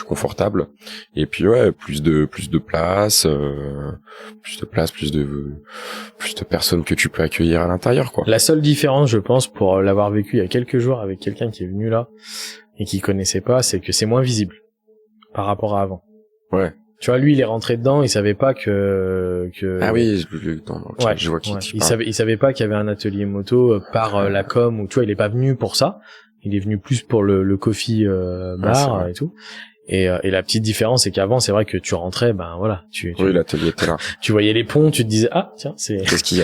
confortable. Et puis ouais, plus de place, plus de personnes que tu peux accueillir à l'intérieur, quoi. La seule différence, je pense, pour l'avoir vécu il y a quelques jours avec quelqu'un qui est venu là et qui connaissait pas, c'est que c'est moins visible par rapport à avant. Ouais. Tu vois, lui, il est rentré dedans, il savait pas que... Ah oui, je vois qui il savait pas qu'il y avait un atelier moto par la com, ou tu vois, il est pas venu pour ça. Il est venu plus pour le coffee bar et tout. Et la petite différence, c'est qu'avant, c'est vrai que tu rentrais, ben voilà, oui, l'atelier était là. Tu voyais les ponts, tu te disais, ah, tiens, qu'est-ce qu'il y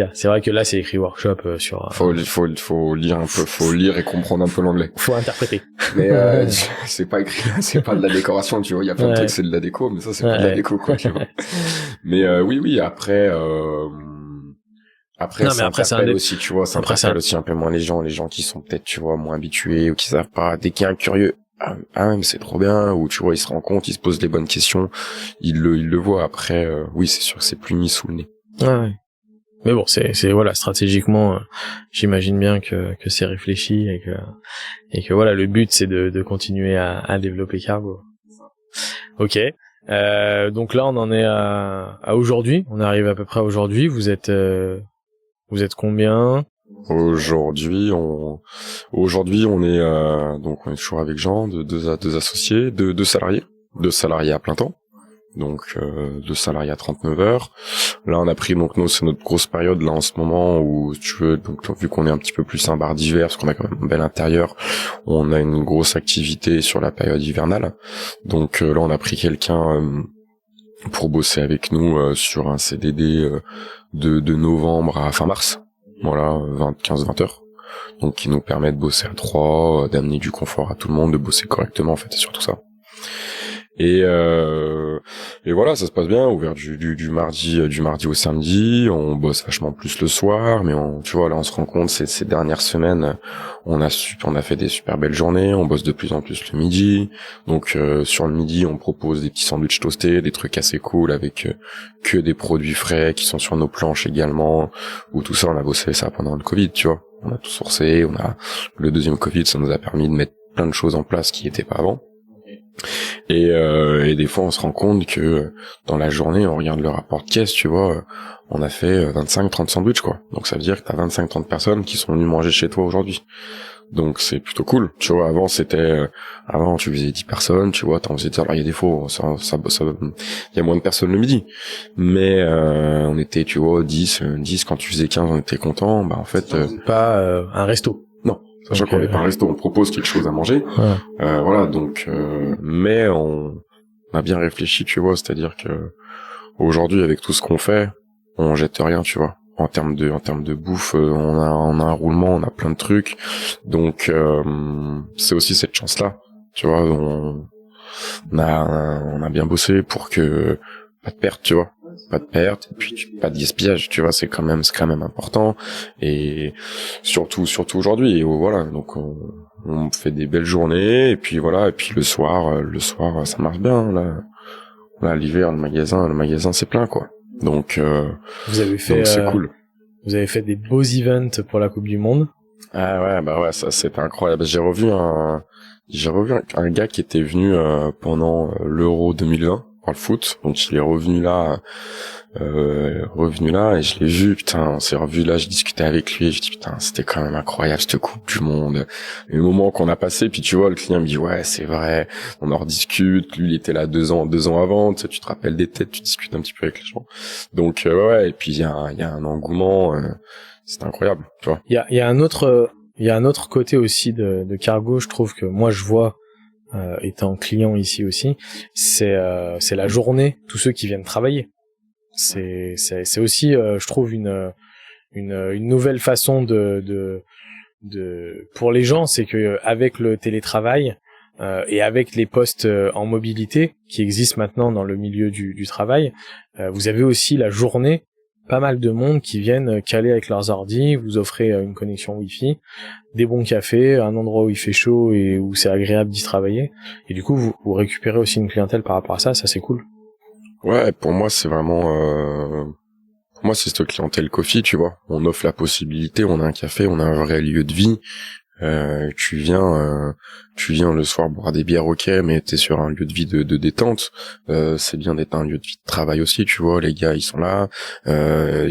a? C'est vrai que là, c'est écrit workshop sur. Faut lire un peu, faut lire et comprendre un peu l'anglais. Faut interpréter. Mais c'est pas écrit, c'est pas de la décoration, tu vois. Il y a plein de trucs, c'est de la déco, mais ça, c'est pas de la déco, quoi, tu vois. Mais oui, après, ça interpelle aussi, tu vois, ça interpelle aussi un peu moins les gens qui sont peut-être, tu vois, moins habitués ou qui savent pas. Dès qu'il y a un curieux, mais c'est trop bien, ou tu vois, il se rend compte, il se pose les bonnes questions, il le voit. Après, oui, c'est sûr que c'est plus mis sous le nez. Ouais. Mais bon, c'est voilà, stratégiquement, j'imagine bien que c'est réfléchi et que voilà, le but c'est de continuer à développer Cargo. Ok. Donc là, on en est à aujourd'hui. On arrive à peu près à aujourd'hui. Vous êtes combien? Aujourd'hui, on est donc on est toujours avec Jean, deux associés, deux salariés à plein temps. Donc 2 salariés à 39 heures. Là, on a pris donc nous, c'est notre grosse période là en ce moment où tu veux, donc vu qu'on est un petit peu plus un bar d'hiver parce qu'on a quand même un bel intérieur, on a une grosse activité sur la période hivernale. Donc là, on a pris quelqu'un pour bosser avec nous sur un CDD de novembre à fin mars. Voilà, 15-20 heures. Donc qui nous permet de bosser à 3, d'amener du confort à tout le monde, de bosser correctement en fait, c'est surtout ça. Et voilà, ça se passe bien, ouvert du mardi au samedi, on bosse vachement plus le soir, mais tu vois, là on se rend compte ces dernières semaines, on a fait des super belles journées, on bosse de plus en plus le midi. Donc sur le midi, on propose des petits sandwichs toastés, des trucs assez cool avec que des produits frais qui sont sur nos planches également, ou tout ça, on a bossé ça pendant le Covid, tu vois. a tout sourcé, le deuxième Covid, ça nous a permis de mettre plein de choses en place qui étaient pas avant. Et des fois on se rend compte que dans la journée on regarde le rapport de caisse, tu vois, on a fait 25-30 sandwichs quoi. Donc ça veut dire que t'as 25-30 personnes qui sont venues manger chez toi aujourd'hui. Donc c'est plutôt cool. Tu vois, avant tu faisais 10 personnes, tu vois, t'en faisais, alors il y a des fois il y a moins de personnes le midi. Mais on était, tu vois, 10 quand tu faisais 15, on était content. Bah en fait pas un resto. Non. Sachant qu'on n'est pas un resto, on propose quelque chose à manger. Ouais. Voilà, donc mais on a bien réfléchi, tu vois, c'est-à-dire que aujourd'hui avec tout ce qu'on fait, on jette rien, tu vois. En termes de bouffe, on a un roulement, on a plein de trucs. Donc c'est aussi cette chance-là, tu vois, on a bien bossé pour que pas de perte, tu vois. Pas de perte, et puis pas de gaspillage, tu vois, c'est quand même important, et surtout aujourd'hui, et voilà, donc on fait des belles journées, et puis voilà, et puis le soir ça marche bien, là l'hiver, le magasin c'est plein, quoi, donc donc c'est cool. Vous avez fait des beaux events pour la Coupe du Monde. Ah ouais, bah ouais, ça c'était incroyable. J'ai revu un gars qui était venu pendant l'Euro 2020 pour le foot, donc il est revenu là et je l'ai vu, putain, on s'est revu là, je discutais avec lui, et je dis putain, c'était quand même incroyable cette Coupe du Monde, les moments qu'on a passé, puis tu vois, le client me dit ouais, c'est vrai, on en rediscute, lui il était là 2 ans avant, tu te rappelles des têtes, tu discutes un petit peu avec les gens, donc ouais, et puis il y a un engouement, c'est incroyable, tu vois. Il y a un autre côté aussi de Cargo, je trouve, que moi je vois étant client ici aussi, c'est la journée, tous ceux qui viennent travailler. C'est aussi je trouve une nouvelle façon de pour les gens, c'est que avec le télétravail et avec les postes en mobilité qui existent maintenant dans le milieu du travail, vous avez aussi la journée pas mal de monde qui viennent caler avec leurs ordi, vous offrez une connexion Wi-Fi, des bons cafés, un endroit où il fait chaud et où c'est agréable d'y travailler, et du coup vous récupérez aussi une clientèle par rapport à ça c'est cool. Ouais, pour moi c'est vraiment pour moi c'est cette clientèle coffee, tu vois, on offre la possibilité, on a un café, on a un vrai lieu de vie. Tu viens le soir boire des bières, ok, mais t'es sur un lieu de vie de détente. C'est bien d'être un lieu de vie de travail aussi, tu vois, les gars ils sont là,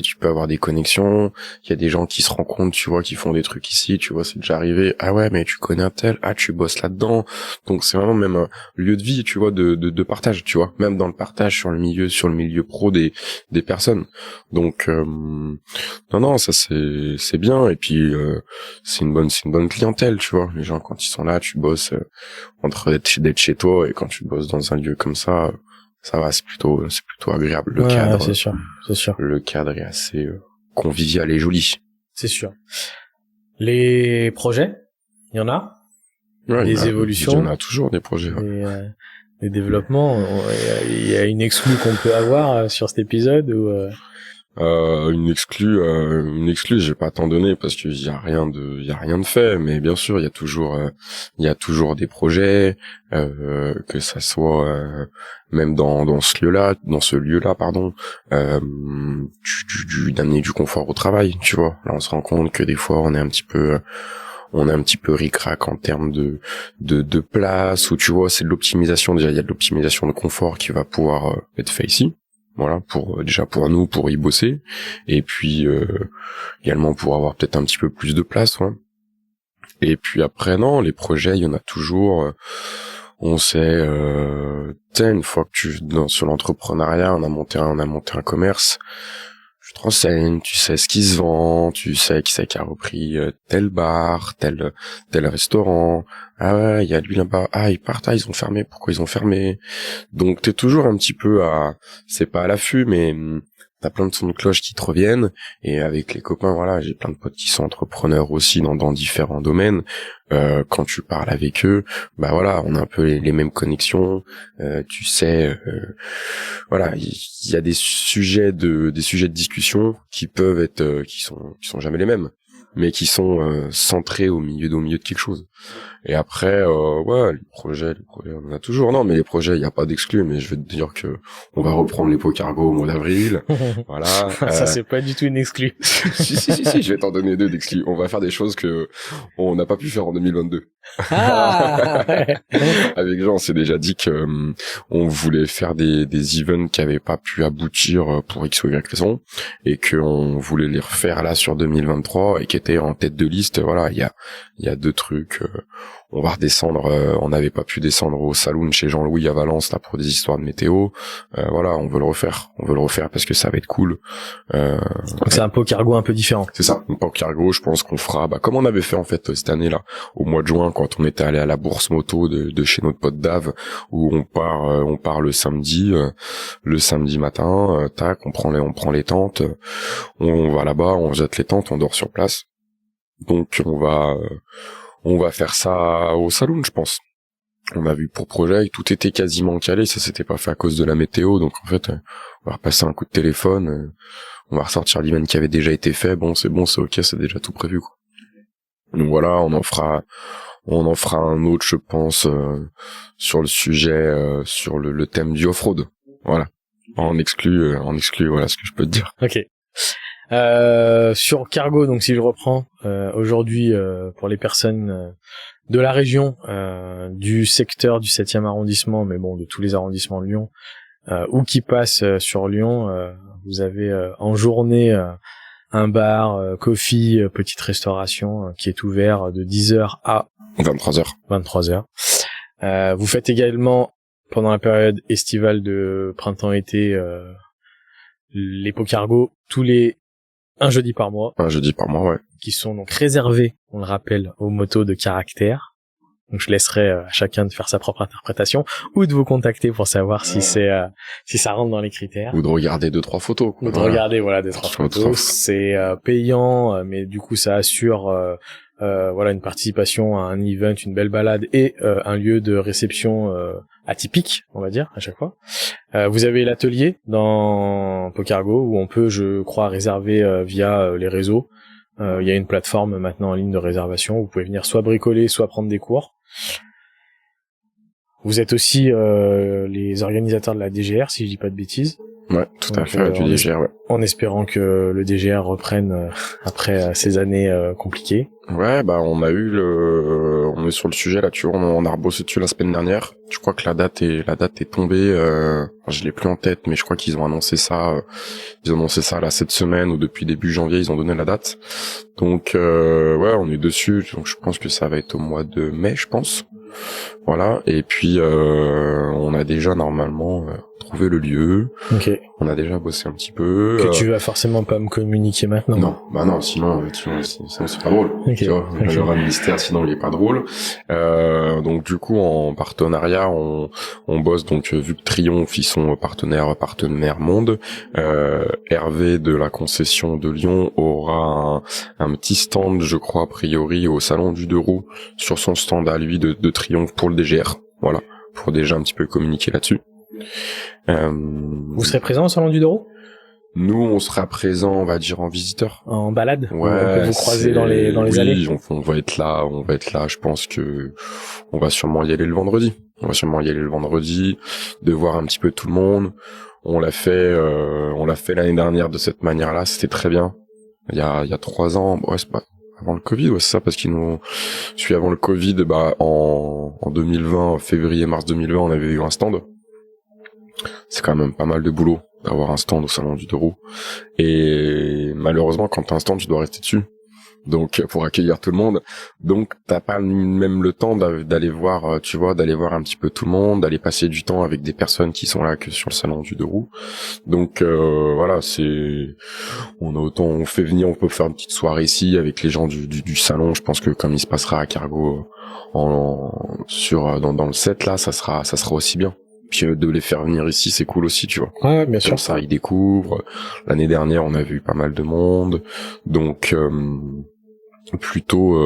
tu peux avoir des connexions, il y a des gens qui se rencontrent, tu vois, qui font des trucs ici, tu vois, c'est déjà arrivé, ah ouais, mais tu connais un tel, ah tu bosses là-dedans, donc c'est vraiment même un lieu de vie, tu vois, de partage, tu vois, même dans le partage sur le milieu pro des personnes, donc non, ça c'est bien, et puis c'est une bonne clientèle, tu vois. Les gens, quand ils sont là, tu bosses entre d'être chez toi, et quand tu bosses dans un lieu comme ça va, c'est plutôt agréable. Le cadre, c'est sûr. Le cadre est assez convivial et joli. C'est sûr. Les projets, il y en a. Ouais, les évolutions. Il y en a toujours des projets. Ouais. Les développements. Il y a une exclue qu'on peut avoir sur cet épisode ou. Une exclue, je vais pas t'en donner parce qu'il y a rien de fait, mais bien sûr il y a toujours des projets, que ça soit même dans ce lieu-là, pardon, d'amener du confort au travail, tu vois. Là on se rend compte que des fois on est un petit peu ric-rac en termes de place, ou tu vois, c'est de l'optimisation. Déjà il y a de l'optimisation de confort qui va pouvoir être fait ici. Voilà, pour nous, pour y bosser, et puis également pour avoir peut-être un petit peu plus de place, ouais. Et puis après, non, les projets, il y en a toujours. On sait, une fois que sur l'entrepreneuriat, on a monté un commerce, tu te renseignes, tu sais ce qui se vend, tu sais qui c'est qui a repris tel bar, tel restaurant. Ah ouais, il y a lui là-bas. Ah, ils partent, ils ont fermé. Pourquoi ils ont fermé? Donc t'es toujours un petit peu c'est pas à l'affût, mais t'as plein de sons de cloche qui te reviennent, et avec les copains, voilà, j'ai plein de potes qui sont entrepreneurs aussi dans différents domaines. Quand tu parles avec eux, bah voilà, on a un peu les mêmes connexions. Tu sais, voilà, il y a des sujets de discussion qui peuvent être, qui sont jamais les mêmes. mais qui sont centrés au milieu de quelque chose. Et après, ouais, les projets, on en a toujours. Non, mais les projets, il n'y a pas d'exclus, mais je vais te dire que on va reprendre les pots cargo au mois d'avril. Voilà. Ça, c'est pas du tout une exclue. si, je vais t'en donner 2 d'exclus. On va faire des choses que on n'a pas pu faire en 2022. Ah Avec Jean, on s'est déjà dit que on voulait faire des events qui avaient pas pu aboutir pour X ou Y raison, et qu'on voulait les refaire là sur 2023 et qui étaient en tête de liste. Voilà, il y a 2 trucs. On va redescendre, on n'avait pas pu descendre au saloon chez Jean-Louis à Valence là pour des histoires de météo. Voilà, on veut le refaire parce que ça va être cool. Donc c'est un pot cargo un peu différent. C'est ça, un pot cargo, je pense qu'on fera comme on avait fait en fait cette année là au mois de juin quand on était allé à la bourse moto de chez notre pote Dave, où on part le samedi matin, tac, on prend les tentes, on va là-bas, on jette les tentes, on dort sur place. Donc on va faire ça au saloon, je pense. On a vu pour projet, tout était quasiment calé, ça s'était pas fait à cause de la météo, donc en fait, on va repasser un coup de téléphone, on va ressortir l'event qui avait déjà été fait, c'est ok, c'est déjà tout prévu, quoi. Donc voilà, on en fera un autre, je pense, sur le sujet, sur le thème du off-road. Voilà. En exclu, voilà ce que je peux te dire. Ok. Sur cargo, donc si je reprends, aujourd'hui, pour les personnes de la région, du secteur du 7e arrondissement, mais bon, de tous les arrondissements de Lyon, ou qui passent sur Lyon, vous avez en journée un bar, coffee, petite restauration qui est ouvert de 10h à 23h. Vous faites également, pendant la période estivale de printemps-été, les pots cargo un jeudi par mois. Un jeudi par mois, ouais. Qui sont donc réservés, on le rappelle, aux motos de caractère. Donc je laisserai à chacun de faire sa propre interprétation ou de vous contacter pour savoir si ça rentre dans les critères. Ou de regarder 2-3 photos, quoi. Ou de regarder, voilà, 2-3 photos. C'est payant, mais du coup ça assure voilà, une participation à un event, une belle balade et un lieu de réception atypique, on va dire, à chaque fois. Vous avez l'atelier dans Pocargo où on peut, je crois, réserver via les réseaux. Il y a une plateforme maintenant en ligne de réservation. Vous pouvez venir soit bricoler, soit prendre des cours. Vous êtes aussi les organisateurs de la DGR, si je dis pas de bêtises. Ouais, tout à fait, du DGR, ouais. En espérant que le DGR reprenne après ces années compliquées. Ouais, on est sur le sujet là, tu vois, on a rebossé dessus la semaine dernière. Je crois que la date est tombée, je l'ai plus en tête, mais je crois qu'ils ont annoncé ça là cette semaine ou depuis début janvier, ils ont donné la date. Donc ouais, on est dessus, donc je pense que ça va être au mois de mai, je pense. Voilà, et puis on a déjà normalement trouvé le lieu. Ok. On a déjà bossé un petit peu. Que tu vas forcément pas me communiquer maintenant. Non, sinon c'est pas drôle. Okay. Tu vois, il y aura un mystère, sinon il est pas drôle. Donc du coup en partenariat, on bosse donc vu que Triomphe ils sont partenaire monde. Hervé de la concession de Lyon aura un petit stand, je crois a priori au salon du 2 roues sur son stand à lui de Triomphe pour le DGR. Voilà, pour déjà un petit peu communiquer là-dessus. Vous serez présent au salon du 2 roues ? Nous, on sera présent, on va dire, en visiteur. En balade? Ouais. On peut vous croiser dans les allées? Oui, on va être là, je pense que on va sûrement y aller le vendredi. De voir un petit peu tout le monde. On l'a fait l'année dernière de cette manière-là, c'était très bien. Il y a 3 ans, ouais, c'est pas avant le Covid, ouais, c'est ça, parce celui avant le Covid, en 2020, février-mars 2020, on avait eu un stand. C'est quand même pas mal de boulot d'avoir un stand au salon du 2 roues. Et malheureusement, quand t'as un stand, tu dois rester dessus. Donc, pour accueillir tout le monde. Donc, t'as pas même le temps d'aller voir, tu vois, d'aller voir un petit peu tout le monde, d'aller passer du temps avec des personnes qui sont là que sur le salon du 2 roues. Donc, voilà, on fait venir, on peut faire une petite soirée ici avec les gens du salon. Je pense que comme il se passera à Cargo, dans le set, là, ça sera aussi bien. Puis de les faire venir ici, c'est cool aussi, tu vois. Ouais, bien sûr. Comme ça, ils découvrent. L'année dernière, on a vu pas mal de monde. Donc, plutôt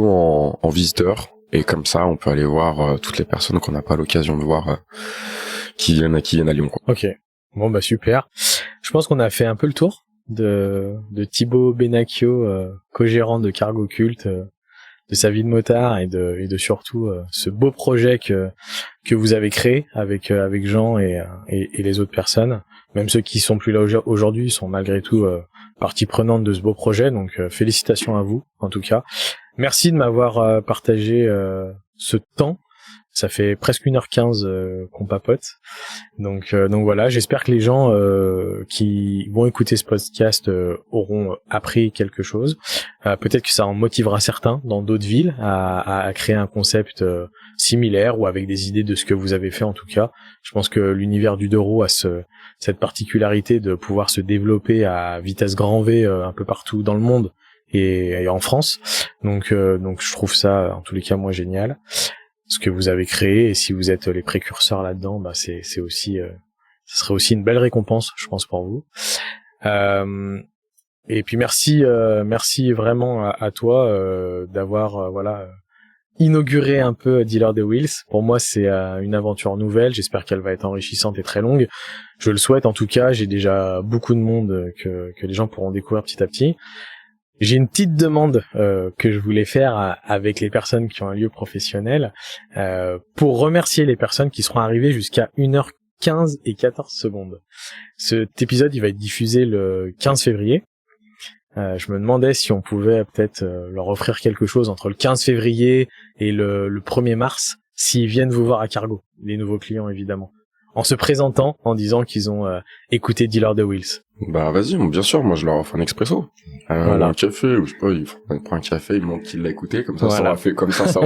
en visiteur. Et comme ça, on peut aller voir toutes les personnes qu'on n'a pas l'occasion de voir qui viennent à Lyon, quoi. Ok. Bon, super. Je pense qu'on a fait un peu le tour. de Thibaut Benacchio, co-gérant de Cargo Cult, de sa vie de motard et de surtout ce beau projet que vous avez créé avec Jean et les autres personnes. Même ceux qui sont plus là aujourd'hui sont malgré tout partie prenante de ce beau projet. Donc félicitations à vous en tout cas. Merci de m'avoir partagé ce temps. Ça fait presque 1h15 qu'on papote. Donc voilà, j'espère que les gens qui vont écouter ce podcast auront appris quelque chose. Peut-être que ça en motivera certains dans d'autres villes à créer un concept similaire ou avec des idées de ce que vous avez fait en tout cas. Je pense que l'univers du deux roues a cette particularité de pouvoir se développer à vitesse grand V un peu partout dans le monde et en France. Donc je trouve ça en tous les cas moi génial. Ce que vous avez créé, et si vous êtes les précurseurs là-dedans, bah c'est aussi ce serait aussi une belle récompense, je pense, pour vous. Et puis merci vraiment à toi d'avoir inauguré un peu Dealer de Wheels. Pour moi, c'est une aventure nouvelle. J'espère qu'elle va être enrichissante et très longue. Je le souhaite en tout cas. J'ai déjà beaucoup de monde que les gens pourront découvrir petit à petit. J'ai une petite demande que je voulais faire avec les personnes qui ont un lieu professionnel pour remercier les personnes qui seront arrivées jusqu'à 1h15 et 14 secondes. Cet épisode, il va être diffusé le 15 février. Je me demandais si on pouvait peut-être leur offrir quelque chose entre le 15 février et le 1er mars, s'ils viennent vous voir à Cargo, les nouveaux clients évidemment, en se présentant, en disant qu'ils ont écouté Dealer de Wheels. Bah vas-y, bien sûr, moi je leur offre un expresso. Voilà. Un café, ou je sais pas, il prend un café, il montre qu'il l'a écouté, comme ça Voilà. ça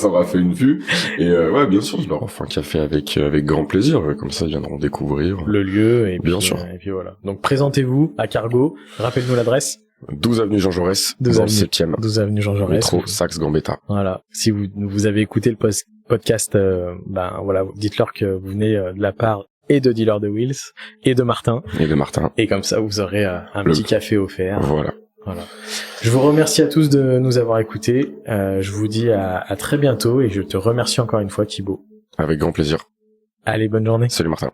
aura fait une vue. Et ouais, bien sûr, je leur offre un café avec grand plaisir, comme ça ils viendront découvrir le lieu et bien puis, sûr. Et puis voilà. Donc présentez-vous à Cargo, rappelle-nous l'adresse. 12 avenue Jean Jaurès, dans le 7e. 12 avenue Jean Jaurès. Métro Saxe Gambetta. Voilà. Si vous avez écouté le podcast, dites-leur que vous venez de la part et de Dealer de Wheels et de Martin. Et comme ça, vous aurez un petit café offert. Voilà. Je vous remercie à tous de nous avoir écoutés. Je vous dis à très bientôt et je te remercie encore une fois, Thibaut. Avec grand plaisir. Allez, bonne journée. Salut Martin.